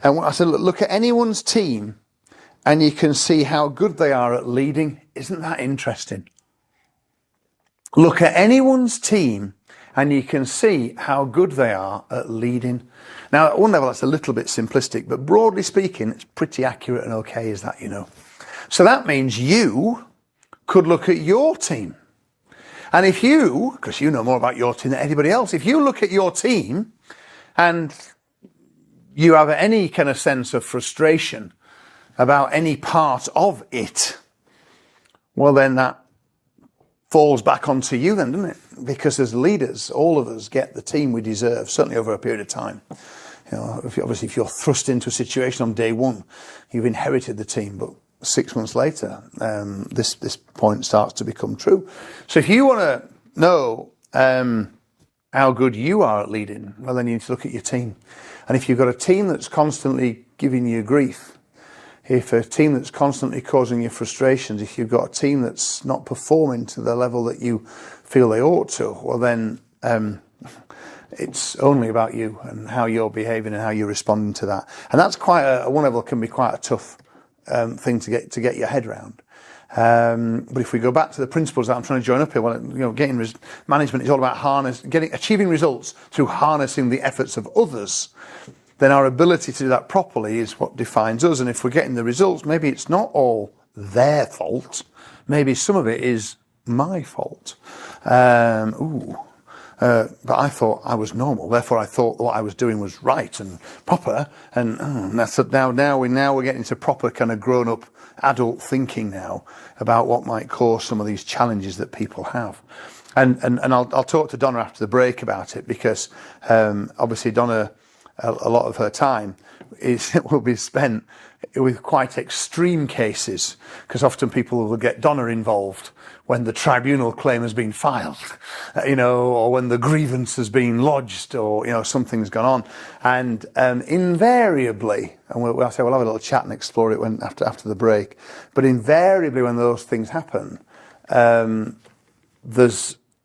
And I said, look at anyone's team, and you can see how good they are at leading. Isn't that interesting? Look at anyone's team, and you can see how good they are at leading. Now, at one level, that's a little bit simplistic, but broadly speaking, it's pretty accurate and okay, is that, you know. So that means you could look at your team. And if you, because you know more about your team than anybody else, if you look at your team and you have any kind of sense of frustration about any part of it, well, then that falls back onto you then, doesn't it? Because as leaders, all of us get the team we deserve, certainly over a period of time. You know, if you're thrust into a situation on day one, you've inherited the team, but 6 months later, this point starts to become true. So if you want to know how good you are at leading, well, then you need to look at your team. And if you've got a team that's constantly giving you grief, if a team that's constantly causing you frustrations, if you've got a team that's not performing to the level that you feel they ought to, well then it's only about you and how you're behaving and how you're responding to that. And that's quite at one level can be quite a tough thing to get your head around. But if we go back to the principles that I'm trying to join up here, well, you know, management is all about achieving results through harnessing the efforts of others. Then our ability to do that properly is what defines us. And if we're getting the results, maybe it's not all their fault. Maybe some of it is my fault. But I thought I was normal. Therefore, I thought what I was doing was right and proper. And that's now we're getting to proper kind of grown-up adult thinking now about what might cause some of these challenges that people have. And I'll talk to Donna after the break about it, because obviously Donna, a lot of her time will be spent with quite extreme cases, because often people will get Donna involved when the tribunal claim has been filed, or when the grievance has been lodged, or, something's gone on. And invariably, and we'll have a little chat and explore it after the break, but invariably when those things happen,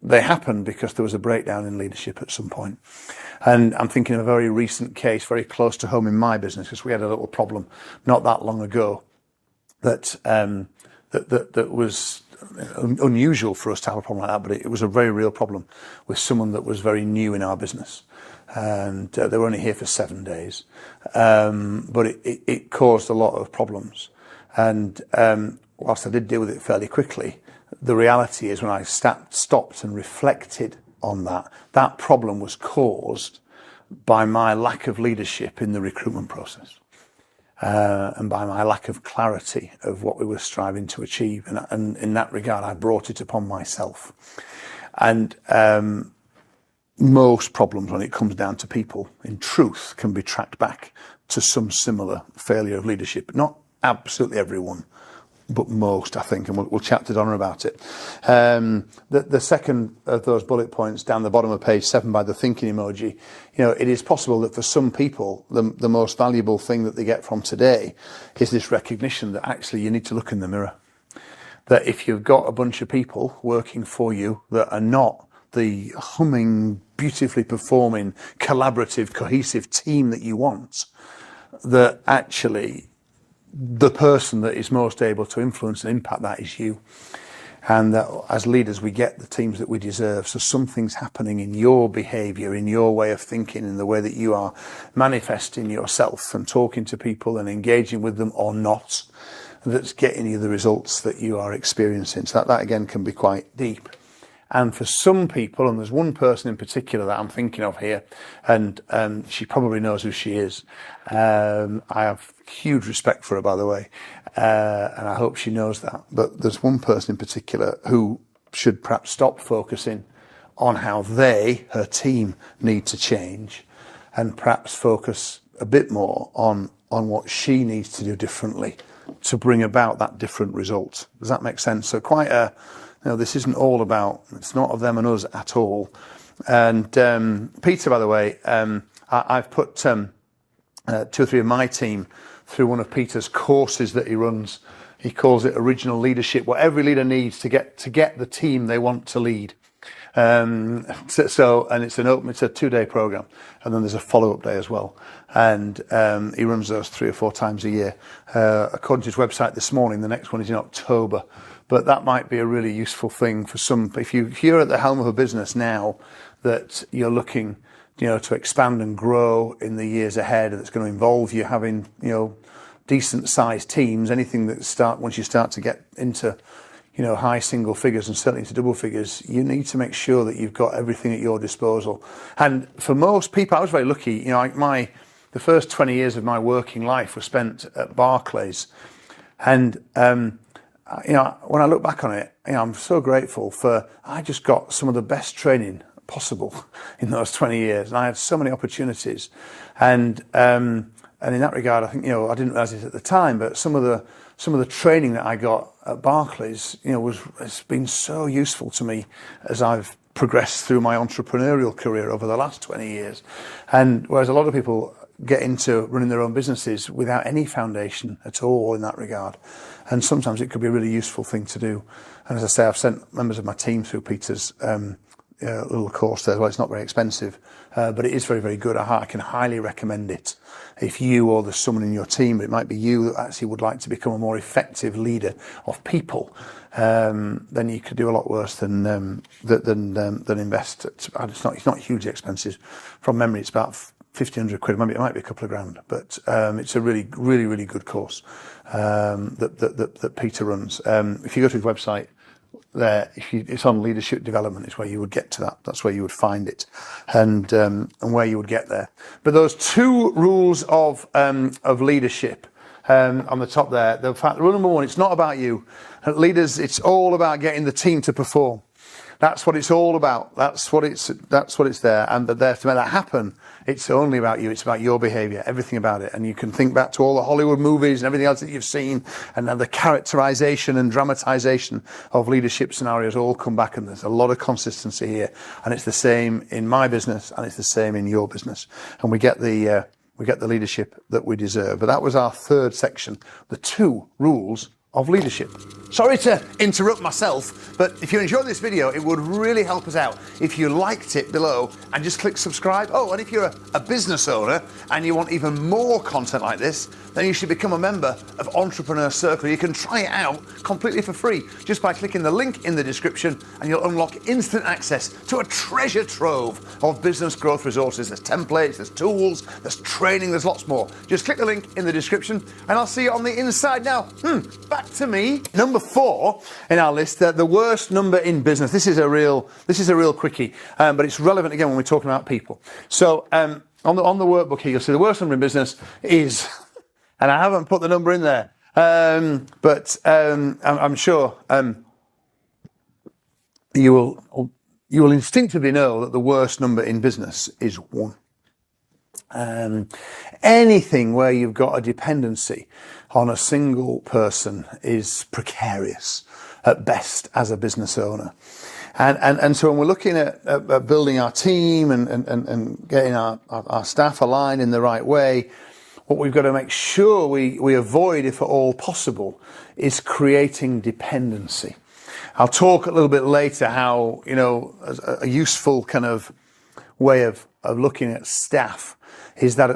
they happen because there was a breakdown in leadership at some point. And I'm thinking of a very recent case, very close to home in my business, because we had a little problem not that long ago that was unusual for us to have a problem like that, but it was a very real problem with someone that was very new in our business. And they were only here for 7 days. But it caused a lot of problems. And whilst I did deal with it fairly quickly, the reality is when I stopped and reflected on that problem was caused by my lack of leadership in the recruitment process. And by my lack of clarity of what we were striving to achieve. And in that regard, I brought it upon myself. And most problems when it comes down to people, in truth, can be tracked back to some similar failure of leadership. Not absolutely everyone, but most, I think, and we'll chat to Donna about it. The second of those bullet points down the bottom of page 7 by the thinking emoji, it is possible that for some people, the most valuable thing that they get from today is this recognition that actually you need to look in the mirror. That if you've got a bunch of people working for you that are not the humming, beautifully performing, collaborative, cohesive team that you want, that actually the person that is most able to influence and impact that is you. And that as leaders, we get the teams that we deserve. So something's happening in your behaviour, in your way of thinking, in the way that you are manifesting yourself and talking to people and engaging with them or not, that's getting you the results that you are experiencing. So that again can be quite deep. And for some people, and there's one person in particular that I'm thinking of here, and she probably knows who she is. I have huge respect for her, by the way, and I hope she knows that. But there's one person in particular who should perhaps stop focusing on how her team, need to change, and perhaps focus a bit more on what she needs to do differently to bring about that different result. Does that make sense? So quite a... this isn't all about, it's not of them and us at all. And Peter, by the way, I've put 2 or 3 of my team through one of Peter's courses that he runs. He calls it Original Leadership, what every leader needs to get the team they want to lead. And it's a 2-day program, and then there's a follow-up day as well. And he runs those 3 or 4 times a year. According to his website this morning, the next one is in October. But that might be a really useful thing for some. If you're at the helm of a business now that you're looking, to expand and grow in the years ahead, and it's going to involve you having, decent sized teams, anything that once you start to get into, high single figures and certainly into double figures, you need to make sure that you've got everything at your disposal. And for most people, I was very lucky. The first 20 years of my working life were spent at Barclays, and when I look back on it, I'm so grateful I just got some of the best training possible in those 20 years. And I had so many opportunities. And in that regard, I think, I didn't realize it at the time, but some of the training that I got at Barclays, it's been so useful to me as I've progressed through my entrepreneurial career over the last 20 years. And whereas a lot of people get into running their own businesses without any foundation at all in that regard. And sometimes it could be a really useful thing to do. And as I say, I've sent members of my team through Peter's little course there as well. It's not very expensive, but it is very, very good. I can highly recommend it. If you or there's someone in your team, it might be you that actually would like to become a more effective leader of people, then you could do a lot worse than invest. It's not hugely expensive. From memory, it's about 1,500 quid. Maybe it might be a couple of grand, but it's a really, really, really good course that Peter runs. If you go to his website, it's on leadership development. It's where you would get to that. That's where you would find it, and where you would get there. But those 2 rules of leadership on the top there. The fact, rule number 1: it's not about you. Leaders, it's all about getting the team to perform. That's what it's all about. That's what it's there. And there to make that happen, it's only about you. It's about your behaviour, everything about it. And you can think back to all the Hollywood movies and everything else that you've seen, and the characterisation and dramatisation of leadership scenarios all come back. And there's a lot of consistency here. And it's the same in my business, and it's the same in your business. And we get the leadership that we deserve. But that was our 3rd section, the 2 rules of leadership. Sorry to interrupt myself, but if you enjoyed this video, it would really help us out if you liked it below and just click subscribe. Oh, and if you're a business owner and you want even more content like this, then you should become a member of Entrepreneur Circle. You can try it out completely for free just by clicking the link in the description, and you'll unlock instant access to a treasure trove of business growth resources. There's templates, there's tools, there's training, there's lots more. Just click the link in the description and I'll see you on the inside. Now, back to me. Number 4 in our list, the worst number in business. This is a real quickie, but it's relevant again when we're talking about people. So on the workbook here, you'll see the worst number in business is, and I haven't put the number in there, but I'm sure you will instinctively know that the worst number in business is 1. Anything where you've got a dependency on a single person is precarious at best as a business owner. And so when we're looking at building our team and getting our staff aligned in the right way, what we've got to make sure we avoid, if at all possible, is creating dependency. I'll talk a little bit later how, a useful kind of way of looking at staff is that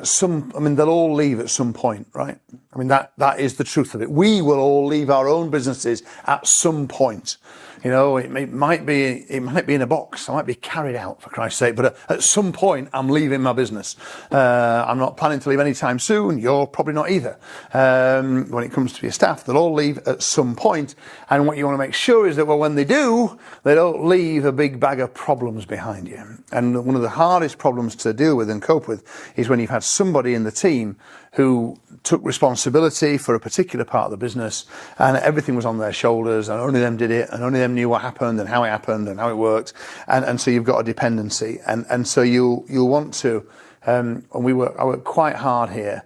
they'll all leave at some point, right? I mean, that is the truth of it. We will all leave our own businesses at some point. It might be in a box. I might be carried out, for Christ's sake. But at some point, I'm leaving my business. I'm not planning to leave anytime soon. You're probably not either. When it comes to your staff, they'll all leave at some point. And what you want to make sure is that, when they do, they don't leave a big bag of problems behind you. And one of the hardest problems to deal with and cope with is when you've had somebody in the team who took responsibility for a particular part of the business and everything was on their shoulders and only them did it and only them knew what happened and how it worked. And so you've got a dependency. And so you'll want to, and I work quite hard here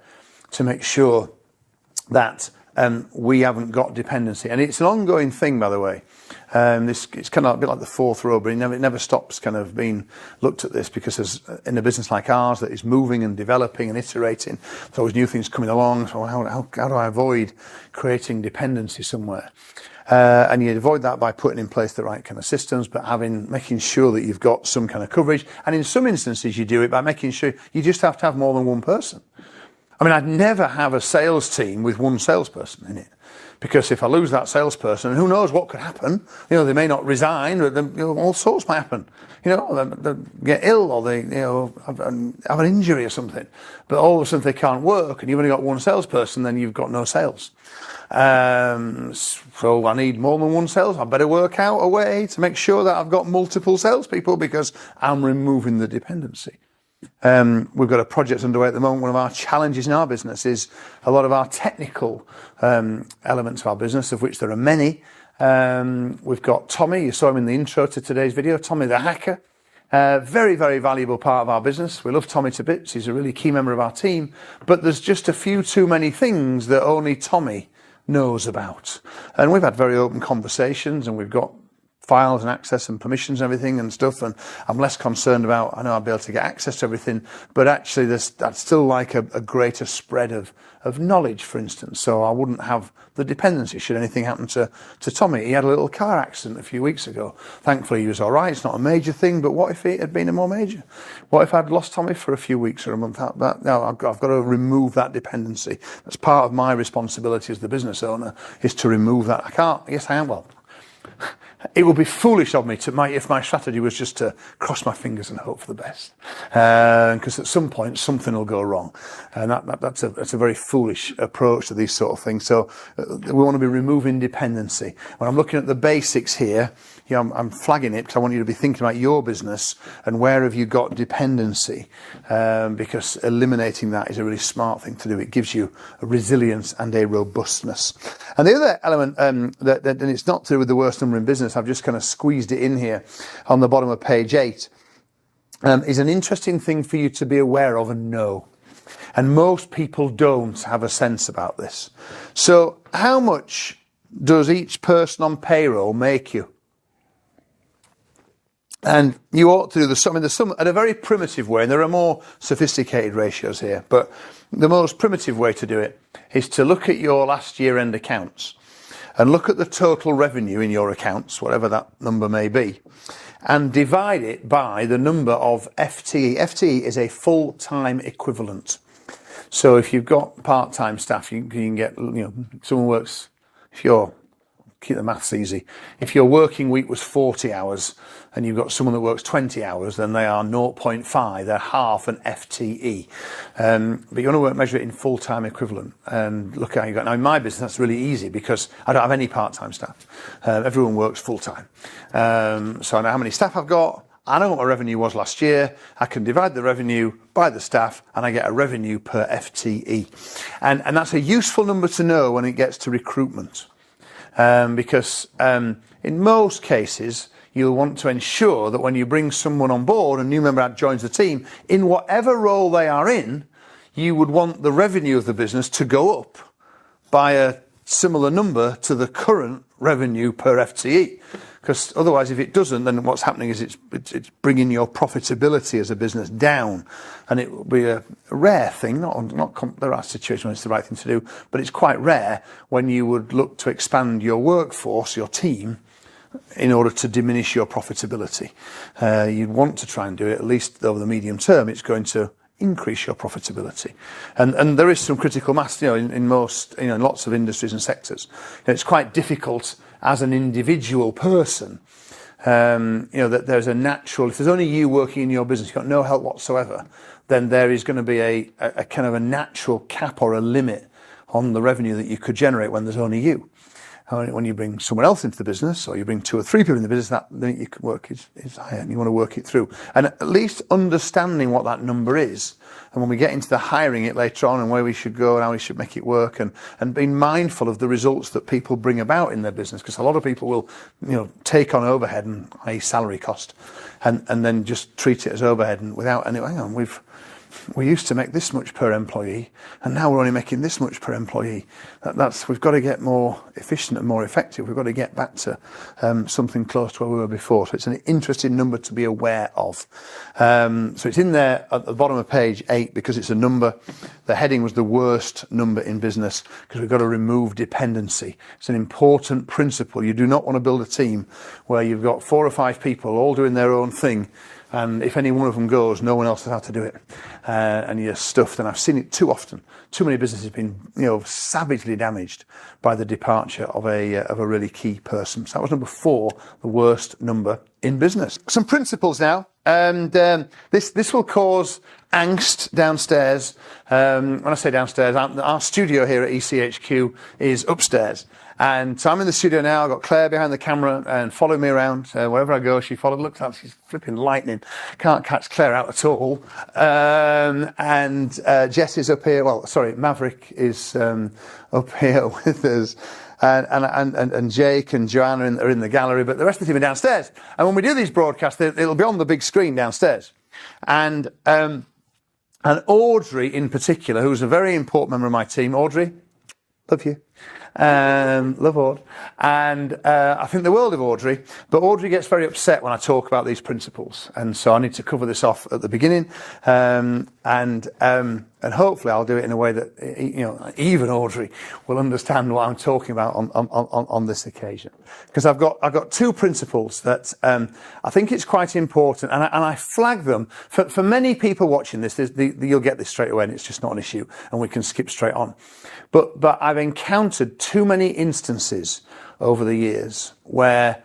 to make sure that we haven't got dependency. And it's an ongoing thing, by the way. It's kind of a bit like the fourth row, but it never stops kind of being looked at this, because in a business like ours that is moving and developing and iterating, there's always new things coming along. So how do I avoid creating dependency somewhere? And you avoid that by putting in place the right kind of systems, but making sure that you've got some kind of coverage. And in some instances, you do it by making sure you just have to have more than one person. I mean, I'd never have a sales team with one salesperson in it, because if I lose that salesperson, who knows what could happen? They may not resign, or all sorts might happen. They get ill, or they have an injury or something. But all of a sudden they can't work, and you've only got one salesperson, then you've got no sales. So I need more than one sales. I better work out a way to make sure that I've got multiple salespeople, because I'm removing the dependency. We've got a project underway at the moment. One of our challenges in our business is a lot of our technical elements of our business, of which there are many. We've got Tommy. You saw him in the intro to today's video. Tommy the hacker. Very, very valuable part of our business. We love Tommy to bits. He's a really key member of our team. But there's just a few too many things that only Tommy knows about. And we've had very open conversations, and we've got files and access and permissions and everything and stuff, and I'm less concerned about, I know I'll be able to get access to everything, but actually I'd still like a greater spread of knowledge, for instance, so I wouldn't have the dependency should anything happen to Tommy. He had a little car accident a few weeks ago. Thankfully he was all right. It's not a major thing, but what if it had been a more major? What if I'd lost Tommy for a few weeks or a month? No, I've got to remove that dependency. That's part of my responsibility as the business owner, is to remove that. Yes I am. Well, it would be foolish of me if my strategy was just to cross my fingers and hope for the best, because at some point something will go wrong, and that's a very foolish approach to these sort of things. So we want to be removing dependency. When I'm looking at the basics here, I'm flagging it because I want you to be thinking about your business and where have you got dependency, because eliminating that is a really smart thing to do. It gives you a resilience and a robustness. And the other element that it's not to do with the worst number in business, I've just kind of squeezed it in here on the bottom of page 8, is an interesting thing for you to be aware of and know. And most people don't have a sense about this. So how much does each person on payroll make you? And you ought to do there's some at a very primitive way, and there are more sophisticated ratios here, but the most primitive way to do it is to look at your last year end accounts and look at the total revenue in your accounts, whatever that number may be, and divide it by the number of FTE. FTE is a full-time equivalent. So if you've got part-time staff, you can get, someone works, keep the maths easy. If your working week was 40 hours and you've got someone that works 20 hours, then they are 0.5. They're half an FTE. But you want to measure it in full-time equivalent and look at how you got. Now, in my business, that's really easy because I don't have any part-time staff. Everyone works full-time. So I know how many staff I've got. I know what my revenue was last year. I can divide the revenue by the staff and I get a revenue per FTE. And that's a useful number to know when it gets to recruitment. Because in most cases, you'll want to ensure that when you bring someone on board, a new member joins the team, in whatever role they are in, you would want the revenue of the business to go up by a similar number to the current revenue per FTE. Because otherwise, if it doesn't, then what's happening is it's bringing your profitability as a business down. And it will be a rare thing, there are situations when it's the right thing to do, but it's quite rare when you would look to expand your workforce, your team, in order to diminish your profitability. You'd want to try and do it, at least over the medium term, it's going to increase your profitability. And there is some critical mass, in most, in lots of industries and sectors. It's quite difficult as an individual person, that there's a natural, if there's only you working in your business, you've got no help whatsoever, then there is going to be a kind of a natural cap or a limit on the revenue that you could generate when there's only you. When you bring someone else into the business, or you bring 2 or 3 people in the business, that limit you can work is higher, and you want to work it through. And at least understanding what that number is, and when we get into the hiring it later on, and where we should go and how we should make it work, and being mindful of the results that people bring about in their business, because a lot of people will, take on overhead and i.e. salary cost, and then just treat it as overhead, and without any, hang on, we used to make this much per employee, and now we're only making this much per employee. We've got to get more efficient and more effective. We've got to get back to something close to where we were before. So it's an interesting number to be aware of. So it's in there at the bottom of page 8 because it's a number. The heading was the worst number in business because we've got to remove dependency. It's an important principle. You do not want to build a team where you've got 4 or 5 people all doing their own thing, and if any one of them goes, no one else knows how to do it, and you're stuffed. And I've seen it too often. Too many businesses have been, savagely damaged by the departure of a really key person. So that was number 4, the worst number in business. Some principles now, and this will cause angst downstairs. When I say downstairs, our studio here at ECHQ is upstairs. And so I'm in the studio now. I've got Claire behind the camera and following me around. Wherever I go, she follows. Looks like she's flipping lightning. Can't catch Claire out at all. And Jess is up here. Well, sorry, Maverick is up here with us. And Jake and Joanna are in the gallery, but the rest of the team are downstairs. And when we do these broadcasts, it'll be on the big screen downstairs. And Audrey in particular, who's a very important member of my team. Audrey, love you. Love Aud. And I think the world of Audrey, but Audrey gets very upset when I talk about these principles, and so I need to cover this off at the beginning, and hopefully I'll do it in a way that even Audrey will understand what I'm talking about on this occasion, because I've got 2 principles that I think it's quite important, and I flag them for many people watching this. You'll get this straight away, and it's just not an issue, and we can skip straight on. But I've encountered too many instances over the years where,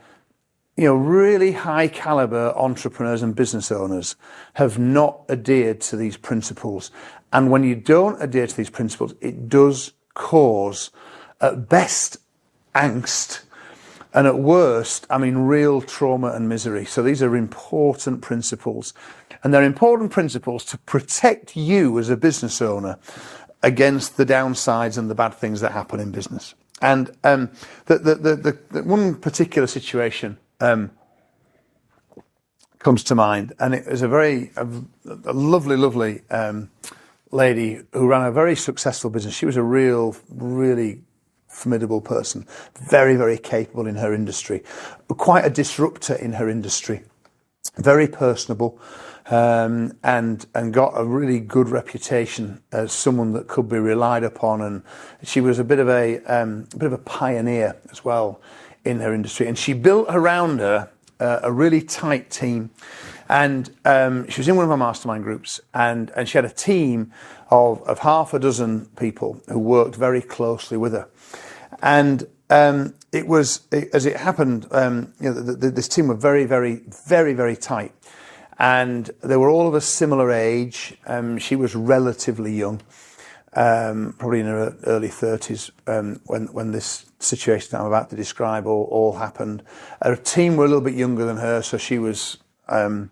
really high caliber entrepreneurs and business owners have not adhered to these principles. And when you don't adhere to these principles, it does cause, at best, angst, and at worst, real trauma and misery. So these are important principles. And they're important principles to protect you as a business owner against the downsides and the bad things that happen in business. And the one particular situation comes to mind, and it was a lovely lady who ran a very successful business. She was a really formidable person, very, very capable in her industry, quite a disruptor in her industry, very personable. And got a really good reputation as someone that could be relied upon, and she was a bit of a pioneer as well in her industry. And she built around her a really tight team, and she was in one of our mastermind groups, and she had a team of 6 people who worked very closely with her, and it was as it happened. This team were very, very, very, very tight. And they were all of a similar age. She was relatively young, probably in her early 30s when this situation that I'm about to describe all happened. Her team were a little bit younger than her, so she was a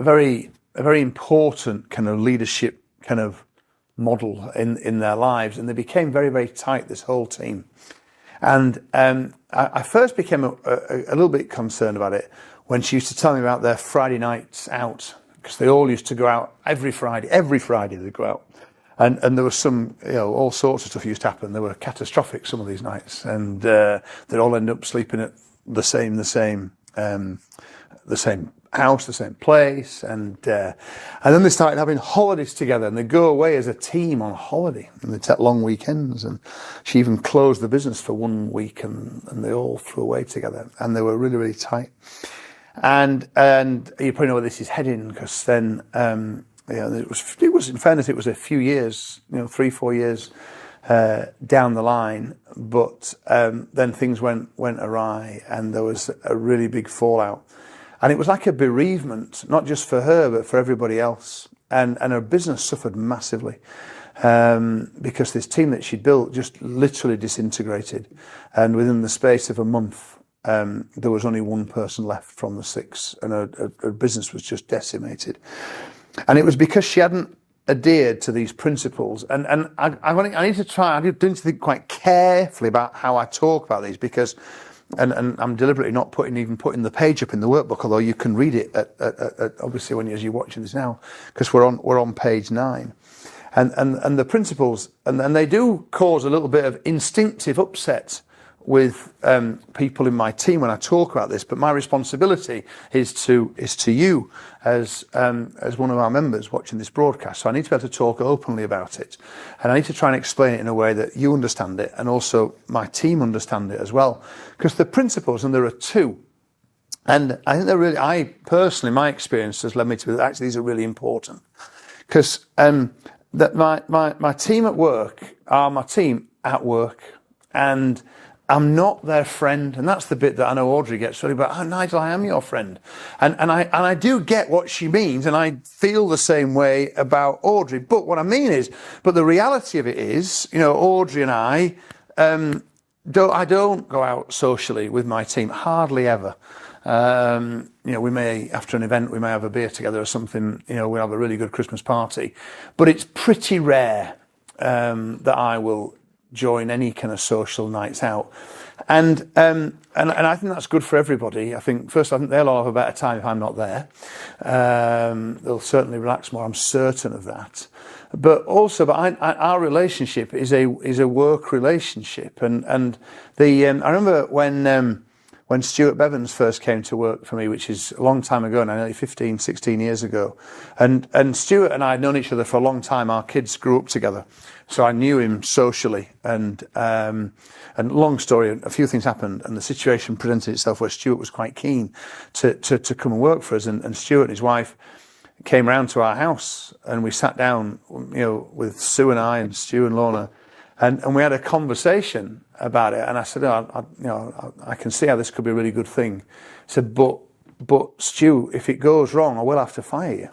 very important kind of leadership kind of model in their lives, and they became very, very tight, this whole team. And I first became a little bit concerned about it when she used to tell me about their Friday nights out, because they all used to go out every Friday they'd go out. And there was some, all sorts of stuff used to happen. They were catastrophic, some of these nights, and they'd all end up sleeping at the same house, the same place, and then they started having holidays together, and they go away as a team on holiday, and they take long weekends. And she even closed the business for 1 week, and they all flew away together, and they were really, really tight. And you probably know where this is heading, because then it was in fairness, it was a few years, 3-4 years down the line, but then things went awry, and there was a really big fallout. And it was like a bereavement, not just for her, but for everybody else. And her business suffered massively because this team that she'd built just literally disintegrated. And within the space of a month, there was only one person left from the 6, and her business was just decimated. And it was because she hadn't adhered to these principles. And I need to think quite carefully about how I talk about these, because and I'm deliberately not putting the page up in the workbook, although you can read it at obviously as you're watching this now, because we're on page 9, and the principles, and they do cause a little bit of instinctive upset with people in my team when I talk about this, but my responsibility is to you as one of our members watching this broadcast. So I need to be able to talk openly about it, and I need to try and explain it in a way that you understand it, and also my team understand it as well. Because the principles, and there are 2, and I think they're really, personally, my experience has led me to actually these are really important, because that my team at work are my team at work, and I'm not their friend, and that's the bit that I know Audrey gets really about. Oh, Nigel, I am your friend, and I do get what she means, and I feel the same way about Audrey. But what I mean is, but the reality of it is, Audrey and I don't go out socially with my team, hardly ever. We may, after an event, we may have a beer together or something. We have a really good Christmas party, but it's pretty rare that I will join any kind of social nights out, and I think that's good for everybody. I think they'll all have a better time if I'm not there. They'll certainly relax more. I'm certain of that. But also, our relationship is a work relationship, and I remember when Stuart Bevans first came to work for me, which is a long time ago now, nearly 15, 16 years ago. And Stuart and I had known each other for a long time. Our kids grew up together. So I knew him socially. And long story, a few things happened, and the situation presented itself where Stuart was quite keen to come and work for us. And Stuart and his wife came round to our house, and we sat down, with Sue and I and Stu and Lorna, and we had a conversation about it. And I said, I can see how this could be a really good thing. I said, but Stu, if it goes wrong, I will have to fire you.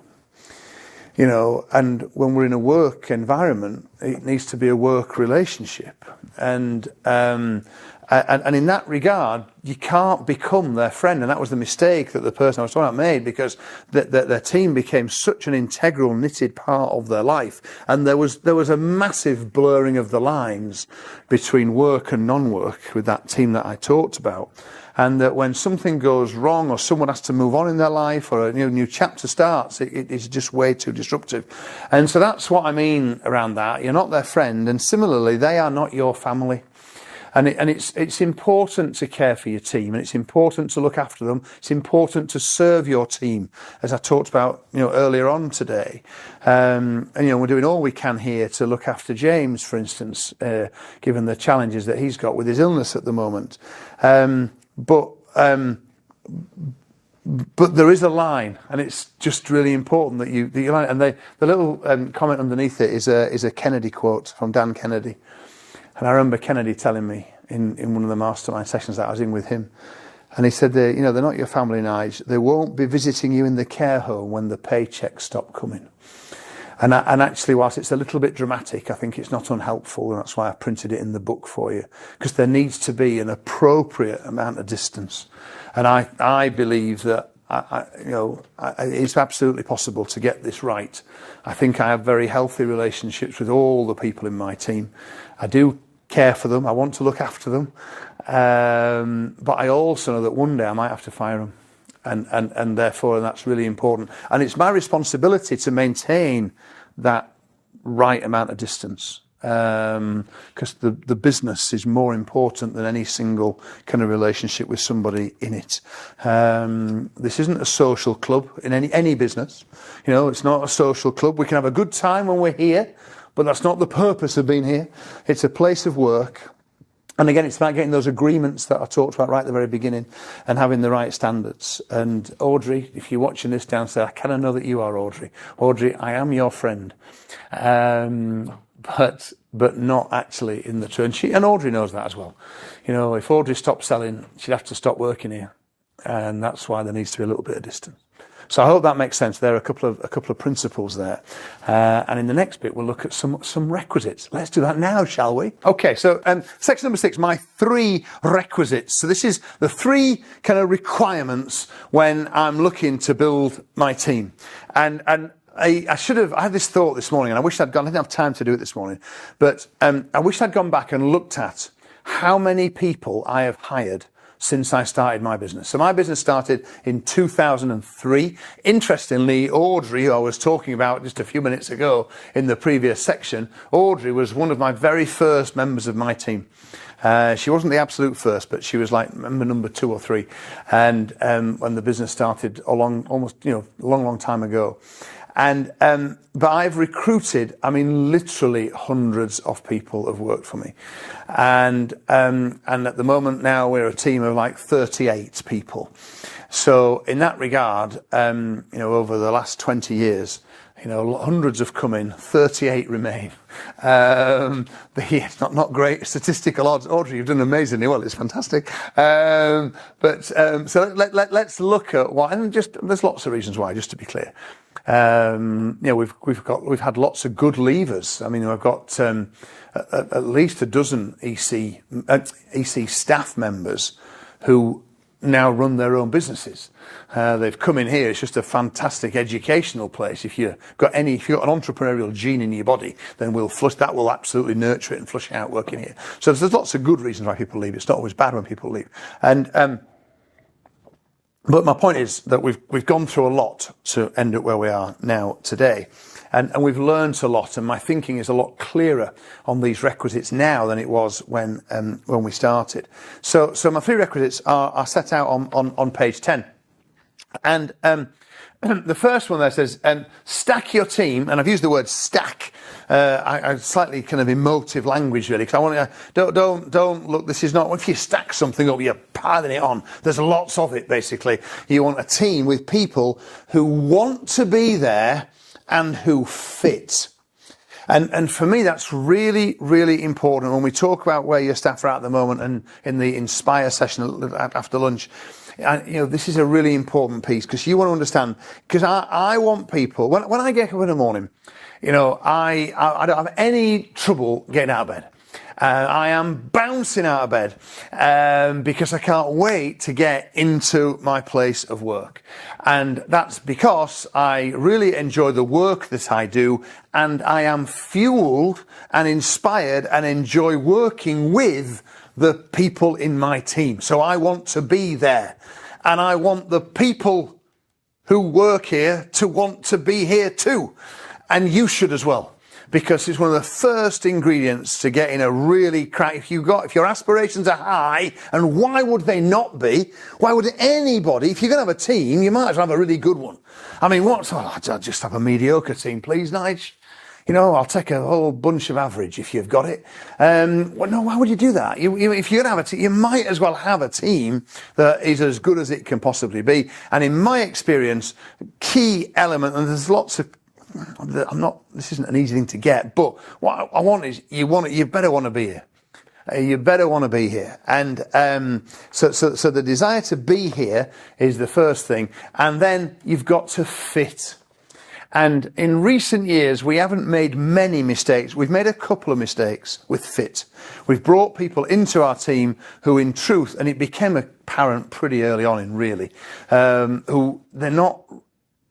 And when we're in a work environment, it needs to be a work relationship. And in that regard, you can't become their friend. And that was the mistake that the person I was talking about made, because their team became such an integral, knitted part of their life. And there was a massive blurring of the lines between work and non-work with that team that I talked about. And that when something goes wrong, or someone has to move on in their life, or a new chapter starts, it's just way too disruptive. And so that's what I mean around that. You're not their friend, and similarly, they are not your family. And it's important to care for your team, and it's important to look after them. It's important to serve your team, as I talked about, earlier on today. And we're doing all we can here to look after James, for instance, given the challenges that he's got with his illness at the moment. But there is a line, and it's just really important that you line. And the little comment underneath it is a Kennedy quote from Dan Kennedy. And I remember Kennedy telling me in one of the mastermind sessions that I was in with him, and he said, they're not your family, Nigel. They won't be visiting you in the care home when the paychecks stop coming. And actually, whilst it's a little bit dramatic, I think it's not unhelpful, and that's why I printed it in the book for you, because there needs to be an appropriate amount of distance. And I believe that it's absolutely possible to get this right. I think I have very healthy relationships with all the people in my team. I do care for them. I want to look after them. But I also know that one day I might have to fire them. And therefore that's really important. And it's my responsibility to maintain that right amount of distance. Because the business is more important than any single kind of relationship with somebody in it. This isn't a social club in any business. It's not a social club. We can have a good time when we're here, but that's not the purpose of being here. It's a place of work. And again, it's about getting those agreements that I talked about right at the very beginning and having the right standards. And Audrey, if you're watching this downstairs, I kind of know that you are Audrey. Audrey, I am your friend. But not actually in the church. And Audrey knows that as well. If Audrey stopped selling, she'd have to stop working here. And that's why there needs to be a little bit of distance. So I hope that makes sense. There are a couple of principles there. And in the next bit, we'll look at some requisites. Let's do that now, shall we? Okay, so section number 6, my 3 requisites. So this is the 3 kind of requirements when I'm looking to build my team. And I had this thought this morning, and I didn't have time to do it this morning, but I wish I'd gone back and looked at how many people I have hired since I started my business. So my business started in 2003. Interestingly, Audrey, who I was talking about just a few minutes ago in the previous section, Audrey was one of my very first members of my team. She wasn't the absolute first, but she was like member number 2 or 3. And when the business started a long time ago. And but I've recruited, literally hundreds of people have worked for me, and at the moment now we're a team of like 38 people. So in that regard, over the last 20 years, hundreds have come in, 38 remain. It's not great statistical odds. Audrey, you've done amazingly well. It's fantastic. So let's look at why. And there's lots of reasons why. Just to be clear, we've had lots of good leavers. We've got at least a dozen EC staff members who now run their own businesses. They've come in here. It's just a fantastic educational place. If you've got an entrepreneurial gene in your body, then that will absolutely nurture it and flush it out working here. So there's lots of good reasons why people leave. It's not always bad when people leave. But my point is that we've gone through a lot to end up where we are now today. And we've learned a lot, and my thinking is a lot clearer on these requisites now than it was when we started. So my 3 requisites are set out on page 10. And the first one there says, stack your team, and I've used the word stack. I slightly kind of emotive language really, because I want to don't look. This is not if you stack something up, you're piling it on. There's lots of it basically. You want a team with people who want to be there and who fit. And for me, that's really, really important. When we talk about where your staff are at the moment and in the Inspire session after lunch, this is a really important piece, because you want to understand, because I want people, when I get up in the morning, I don't have any trouble getting out of bed. I am bouncing out of bed because I can't wait to get into my place of work. And that's because I really enjoy the work that I do, and I am fueled and inspired and enjoy working with the people in my team. So I want to be there, and I want the people who work here to want to be here too. And you should as well, because it's one of the first ingredients to getting a really if your aspirations are high, and why would they not be? Why would anybody, if you're going to have a team, you might as well have a really good one. I'll just have a mediocre team, please, Nigel. I'll take a whole bunch of average if you've got it. No, why would you do that? If you're going to have a team, you might as well have a team that is as good as it can possibly be. And in my experience, key element, and there's lots of, this isn't an easy thing to get, but what I want is you better want to be here. You better want to be here. And so the desire to be here is the first thing. And then you've got to fit. And in recent years, we haven't made many mistakes. We've made a couple of mistakes with fit. We've brought people into our team who, in truth, and it became apparent pretty early on in really, who they're not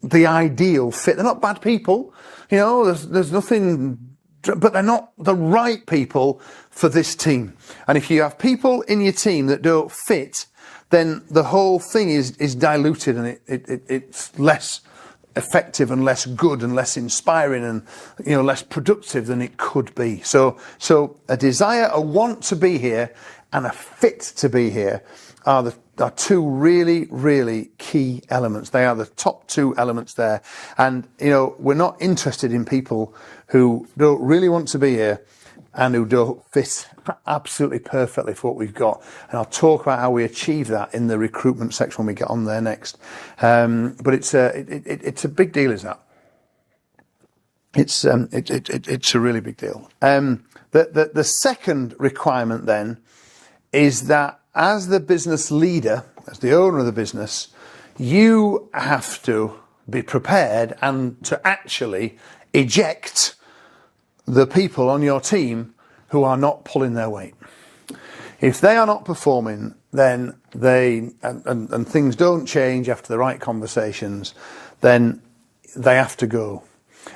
the ideal fit. They're not bad people. You know, there's nothing, but they're not the right people for this team. And if you have people in your team that don't fit, then the whole thing is diluted, and it's less effective and less good and less inspiring and, you know, less productive than it could be. So a desire, a want to be here and a fit to be here are two really, really key elements. They are the top two elements there. And, you know, we're not interested in people who don't really want to be here and who don't fit absolutely perfectly for what we've got. And I'll talk about how we achieve that in the recruitment section when we get on there next. But it's a big deal, is that? It's a really big deal. The second requirement then is that as the business leader, as the owner of the business, you have to be prepared and to actually eject the people on your team who are not pulling their weight. If they are not performing, then and things don't change after the right conversations, then they have to go.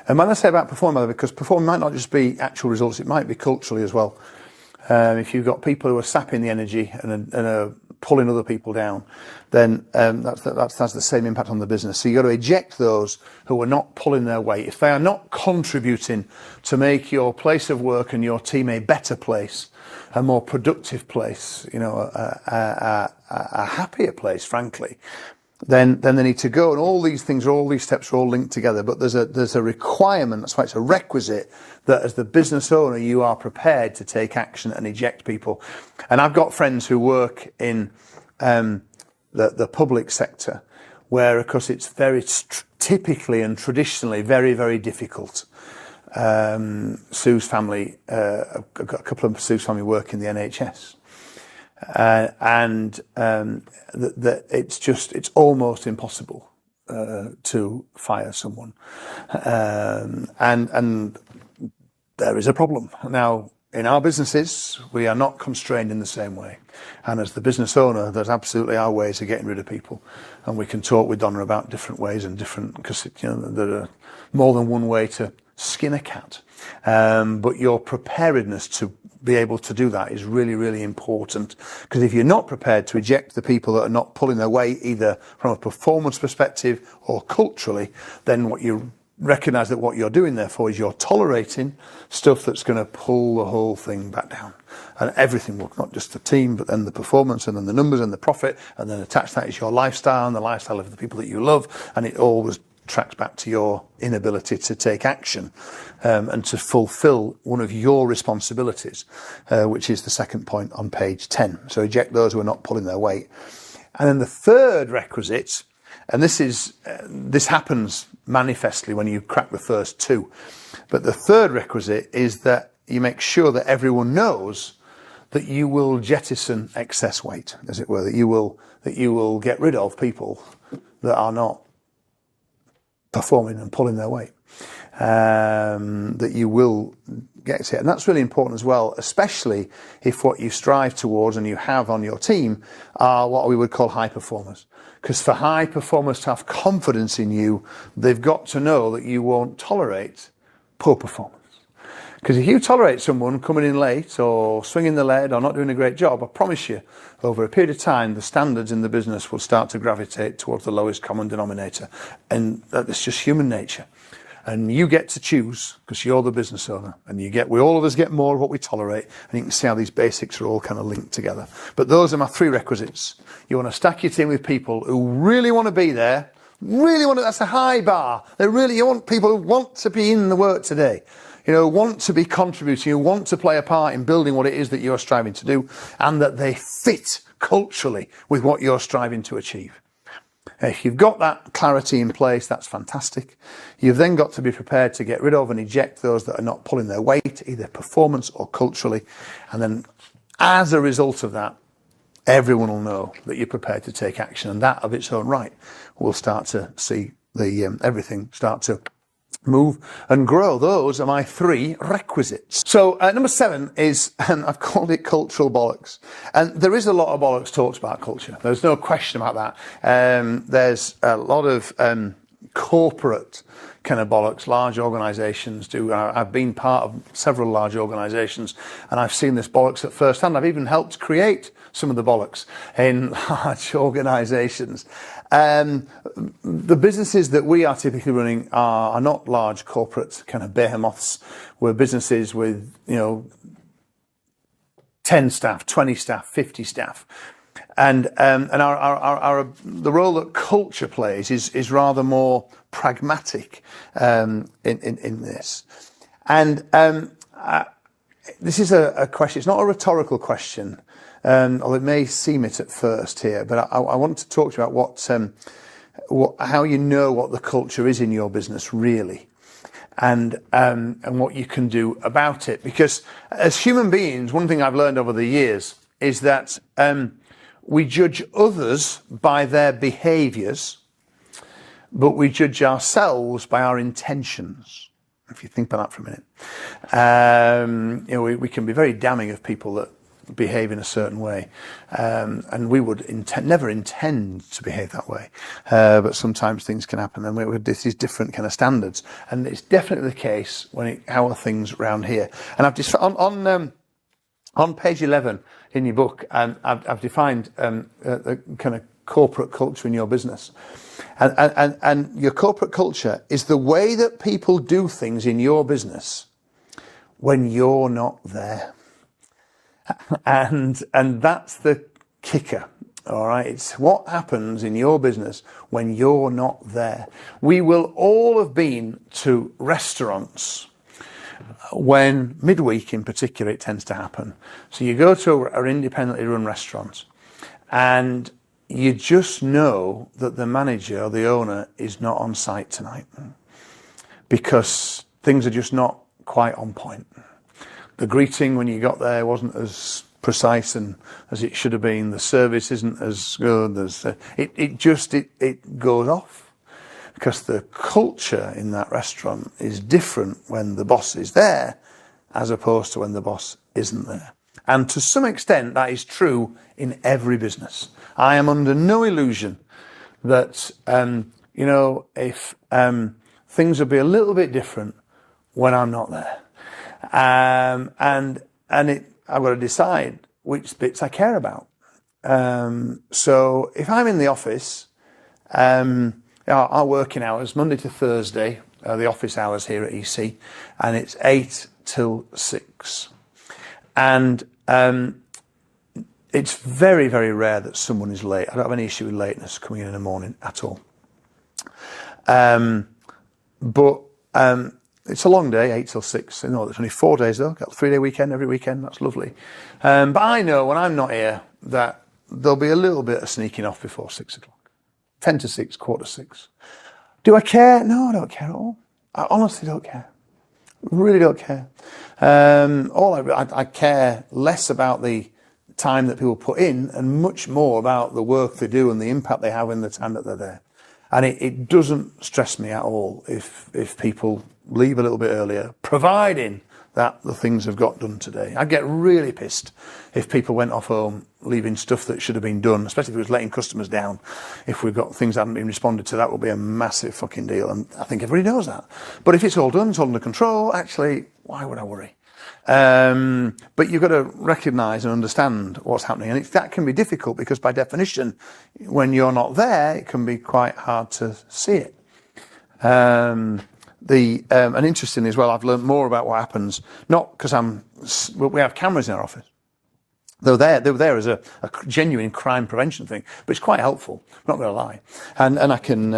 And when I say about performing, because performing might not just be actual results, it might be culturally as well. If you've got people who are sapping the energy and are pulling other people down, then that's the same impact on the business. So you've got to eject those who are not pulling their weight. If they are not contributing to make your place of work and your team a better place, a more productive place, you know, a happier place, frankly, then they need to go. And all these things, all these steps are all linked together. But there's a requirement, that's why it's a requisite, that as the business owner, you are prepared to take action and eject people. And I've got friends who work in the public sector, where, of course, it's very typically and traditionally very, very difficult. Sue's family, I've got a couple of Sue's family work in the NHS. It's almost impossible to fire someone, and there is a problem. Now, in our businesses, we are not constrained in the same way, and as the business owner, there's absolutely our ways of getting rid of people, and we can talk with Donna about different ways and different, because you know there are more than one way to skin a cat, but your preparedness to be able to do that is really, really important, because if you're not prepared to eject the people that are not pulling their weight, either from a performance perspective or culturally, then what you recognise that what you're doing therefore is you're tolerating stuff that's going to pull the whole thing back down, and everything will, not just the team, but then the performance and then the numbers and the profit, and then attached to that is your lifestyle and the lifestyle of the people that you love, and it always tracks back to your inability to take action and to fulfill one of your responsibilities, which is the second point on page 10. So eject those who are not pulling their weight. And then the third requisite, and this happens manifestly when you crack the first two, but the third requisite is that you make sure that everyone knows that you will jettison excess weight, as it were, that you will get rid of people that are not performing and pulling their weight, that you will get to it. And that's really important as well, especially if what you strive towards and you have on your team are what we would call high performers. Because for high performers to have confidence in you, they've got to know that you won't tolerate poor performance. Because if you tolerate someone coming in late or swinging the lead or not doing a great job, I promise you, over a period of time, the standards in the business will start to gravitate towards the lowest common denominator. And that's just human nature. And you get to choose, because you're the business owner, and we all of us get more of what we tolerate, and you can see how these basics are all kind of linked together. But those are my three requisites. You want to stack your team with people who really want to be there, that's a high bar. You want people who want to be in the work today. You know, want to be contributing, who want to play a part in building what it is that you're striving to do, and that they fit culturally with what you're striving to achieve. If you've got that clarity in place, that's fantastic. You've then got to be prepared to get rid of and eject those that are not pulling their weight, either performance or culturally. And then as a result of that, everyone will know that you're prepared to take action. And that of its own right will start to see everything start to move and grow. Those are my 3 requisites. So number 7 is, I've called it cultural bollocks. And there is a lot of bollocks talked about culture. There's no question about that. There's a lot of corporate kind of bollocks, large organisations do. I've been part of several large organisations and I've seen this bollocks at first hand. I've even helped create some of the bollocks in large organisations. The businesses that we are typically running are not large corporate kind of behemoths. We're businesses with, 10 staff, 20 staff, 50 staff. And the role that culture plays is rather more pragmatic in this. And this is a question. It's not a rhetorical question, or it may seem it at first here. But I want to talk to you about how you know what the culture is in your business really, and what you can do about it. Because as human beings, one thing I've learned over the years is that we judge others by their behaviours, but we judge ourselves by our intentions. If you think about that for a minute, we can be very damning of people that behave in a certain way, and we would never intend to behave that way, but sometimes things can happen, and we this is different kind of standards, and it's definitely the case when how are things around here. And I've just on page 11 in your book, I've defined the kind of corporate culture in your business. And your corporate culture is the way that people do things in your business when you're not there. And that's the kicker. All right. It's what happens in your business when you're not there. We will all have been to restaurants when midweek in particular, it tends to happen. So you go to an independently run restaurant and you just know that the manager or the owner is not on site tonight because things are just not quite on point. The greeting when you got there wasn't as precise and as it should have been. The service isn't as good as it goes off. Because the culture in that restaurant is different when the boss is there as opposed to when the boss isn't there. And to some extent, that is true in every business. I am under no illusion that, if things will be a little bit different when I'm not there. And I've got to decide which bits I care about. So if I'm in the office, our working hours, Monday to Thursday, the office hours here at EC, and it's 8 till 6. And it's very, very rare that someone is late. I don't have any issue with lateness coming in the morning at all. But it's a long day, 8 till 6. There's only 4 days though. Got a 3-day weekend every weekend. That's lovely. But I know when I'm not here that there'll be a little bit of sneaking off before 6 o'clock. 10 to 6, 5:45. Do I care? No, I don't care at all. I honestly don't care. Really don't care. I care less about the time that people put in and much more about the work they do and the impact they have in the time that they're there. And it doesn't stress me at all if people leave a little bit earlier, providing that the things have got done today. I'd get really pissed if people went off home leaving stuff that should have been done, especially if it was letting customers down. If we've got things that haven't been responded to, that will be a massive fucking deal. And I think everybody knows that. But if it's all done, it's all under control, actually, why would I worry? But you've got to recognise and understand what's happening. And that can be difficult because by definition, when you're not there, it can be quite hard to see it. And interestingly as well, I've learned more about what happens, not because we have cameras in our office. They're there as a genuine crime prevention thing, but it's quite helpful. I'm not going to lie. And I can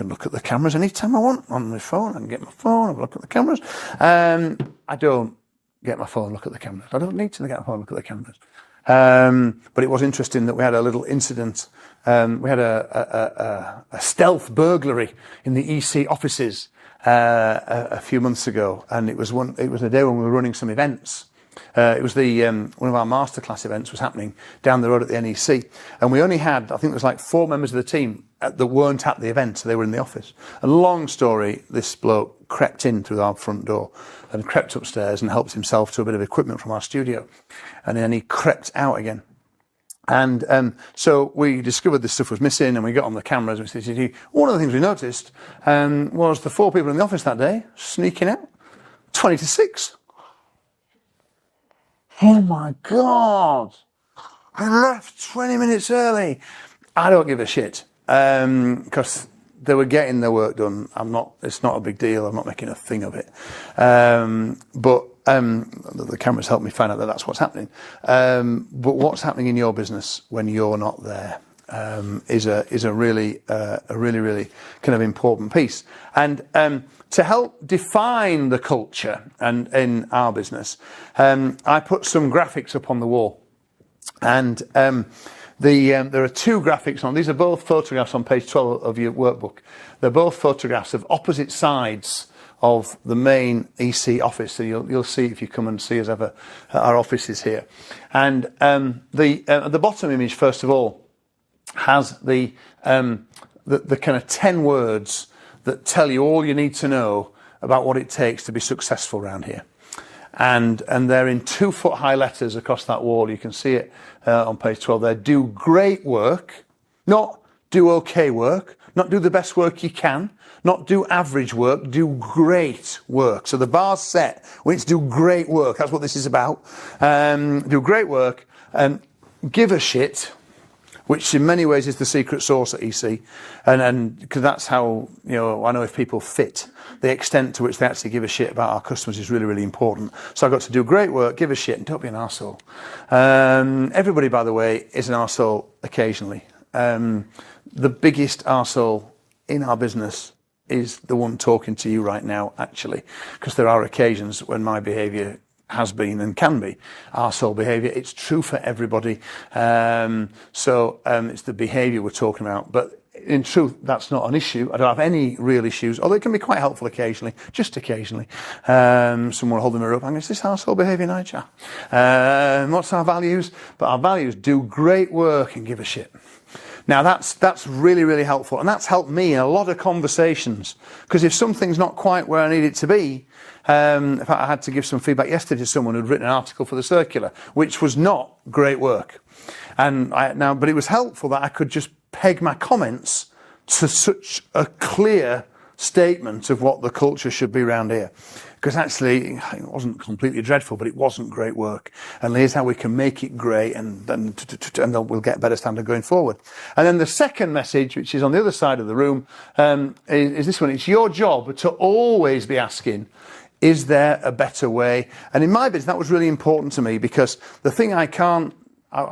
look at the cameras anytime I want on my phone. I can get my phone, have a look at the cameras. I don't get my phone, look at the cameras. I don't need to get my phone, look at the cameras. But it was interesting that we had a little incident. We had a stealth burglary in the EC offices a few months ago, and it was a day when we were running some events. It was one of our masterclass events was happening down the road at the NEC, and we only had, I think there was like 4 members of the team that weren't at the event, so they were in the office. And long story, this bloke crept in through our front door and crept upstairs and helped himself to a bit of equipment from our studio, and then he crept out again. And so we discovered this stuff was missing, and we got on the cameras and CCTV. One of the things we noticed was the 4 people in the office that day sneaking out, 20 to 6. Oh my God! I left 20 minutes early. I don't give a shit because they were getting their work done. It's not a big deal. I'm not making a thing of it. But the cameras helped me find out that that's what's happening. But what's happening in your business when you're not there is a really kind of important piece. And to help define the culture and in our business, I put some graphics up on the wall, and there are 2 graphics on. These are both photographs on page 12 of your workbook. They're both photographs of opposite sides of the main EC office. So you'll see if you come and see us ever. Our office is here, and the bottom image, first of all, has the kind of 10 words that tell you all you need to know about what it takes to be successful around here. And they're in 2-foot high letters across that wall. You can see it on page 12 there. Do great work, not do okay work, not do the best work you can, not do average work, do great work. So the bar's set. We need to do great work. That's what this is about. Do great work, give a shit, which in many ways is the secret sauce at EC. And because that's how, I know if people fit, the extent to which they actually give a shit about our customers is really, really important. So I've got to do great work, give a shit, and don't be an arsehole. Everybody, by the way, is an arsehole occasionally. The biggest arsehole in our business is the one talking to you right now, actually, because there are occasions when my behaviour has been and can be arsehole behaviour. It's true for everybody. So it's the behaviour we're talking about. But in truth, that's not an issue. I don't have any real issues, although it can be quite helpful occasionally, just occasionally. Someone holding me up, I'm going, is this arsehole behaviour, Nigel? What's our values? But our values: do great work and give a shit. Now that's really, really helpful, and that's helped me in a lot of conversations, because if something's not quite where I need it to be, in fact, I had to give some feedback yesterday to someone who'd written an article for the Circular, which was not great work, but it was helpful that I could just peg my comments to such a clear statement of what the culture should be around here. Because actually, it wasn't completely dreadful, but it wasn't great work. And here's how we can make it great, and we'll get a better standard going forward. And then the second message, which is on the other side of the room, is this one. It's your job to always be asking, is there a better way? And in my business, that was really important to me, because the thing I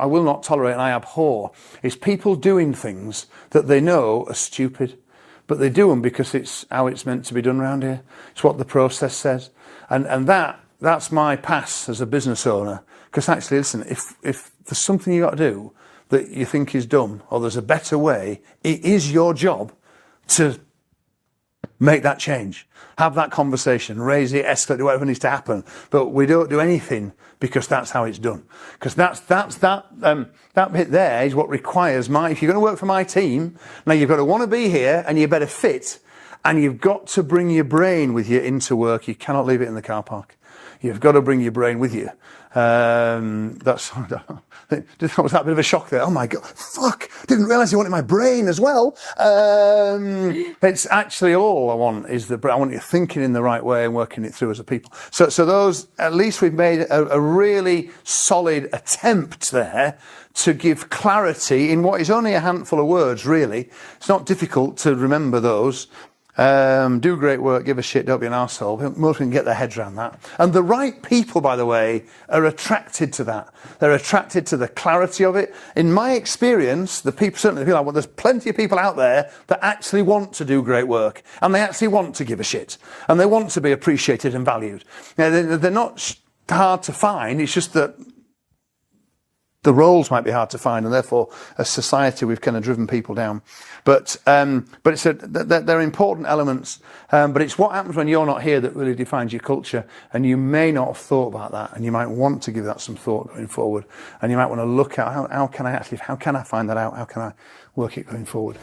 will not tolerate and I abhor is people doing things that they know are stupid. But they do them because it's how it's meant to be done around here. It's what the process says. And that's my pass as a business owner. Because actually, listen, if there's something you got to do that you think is dumb, or there's a better way, it is your job to make that change. Have that conversation, raise it, escalate, do whatever needs to happen. But we don't do anything because that's how it's done. Because that bit there is what requires if you're going to work for my team, now you've got to want to be here, and you better fit, and you've got to bring your brain with you into work. You cannot leave it in the car park. You've got to bring your brain with you. Was that a bit of a shock there? Oh my God, fuck, didn't realise you wanted my brain as well. It's actually all I want is I want you thinking in the right way and working it through as a people. So those, at least we've made a really solid attempt there to give clarity in what is only a handful of words, really. It's not difficult to remember those. Do great work, give a shit, don't be an arsehole. Most people can get their heads around that. And the right people, by the way, are attracted to that. They're attracted to the clarity of it. In my experience, there's plenty of people out there that actually want to do great work, and they actually want to give a shit, and they want to be appreciated and valued. They're not hard to find. It's just that The roles might be hard to find, and therefore, as society, we've kind of driven people down. But they're important elements. But it's what happens when you're not here that really defines your culture, and you may not have thought about that, and you might want to give that some thought going forward, and you might want to look at how can I find that out? How can I work it going forward?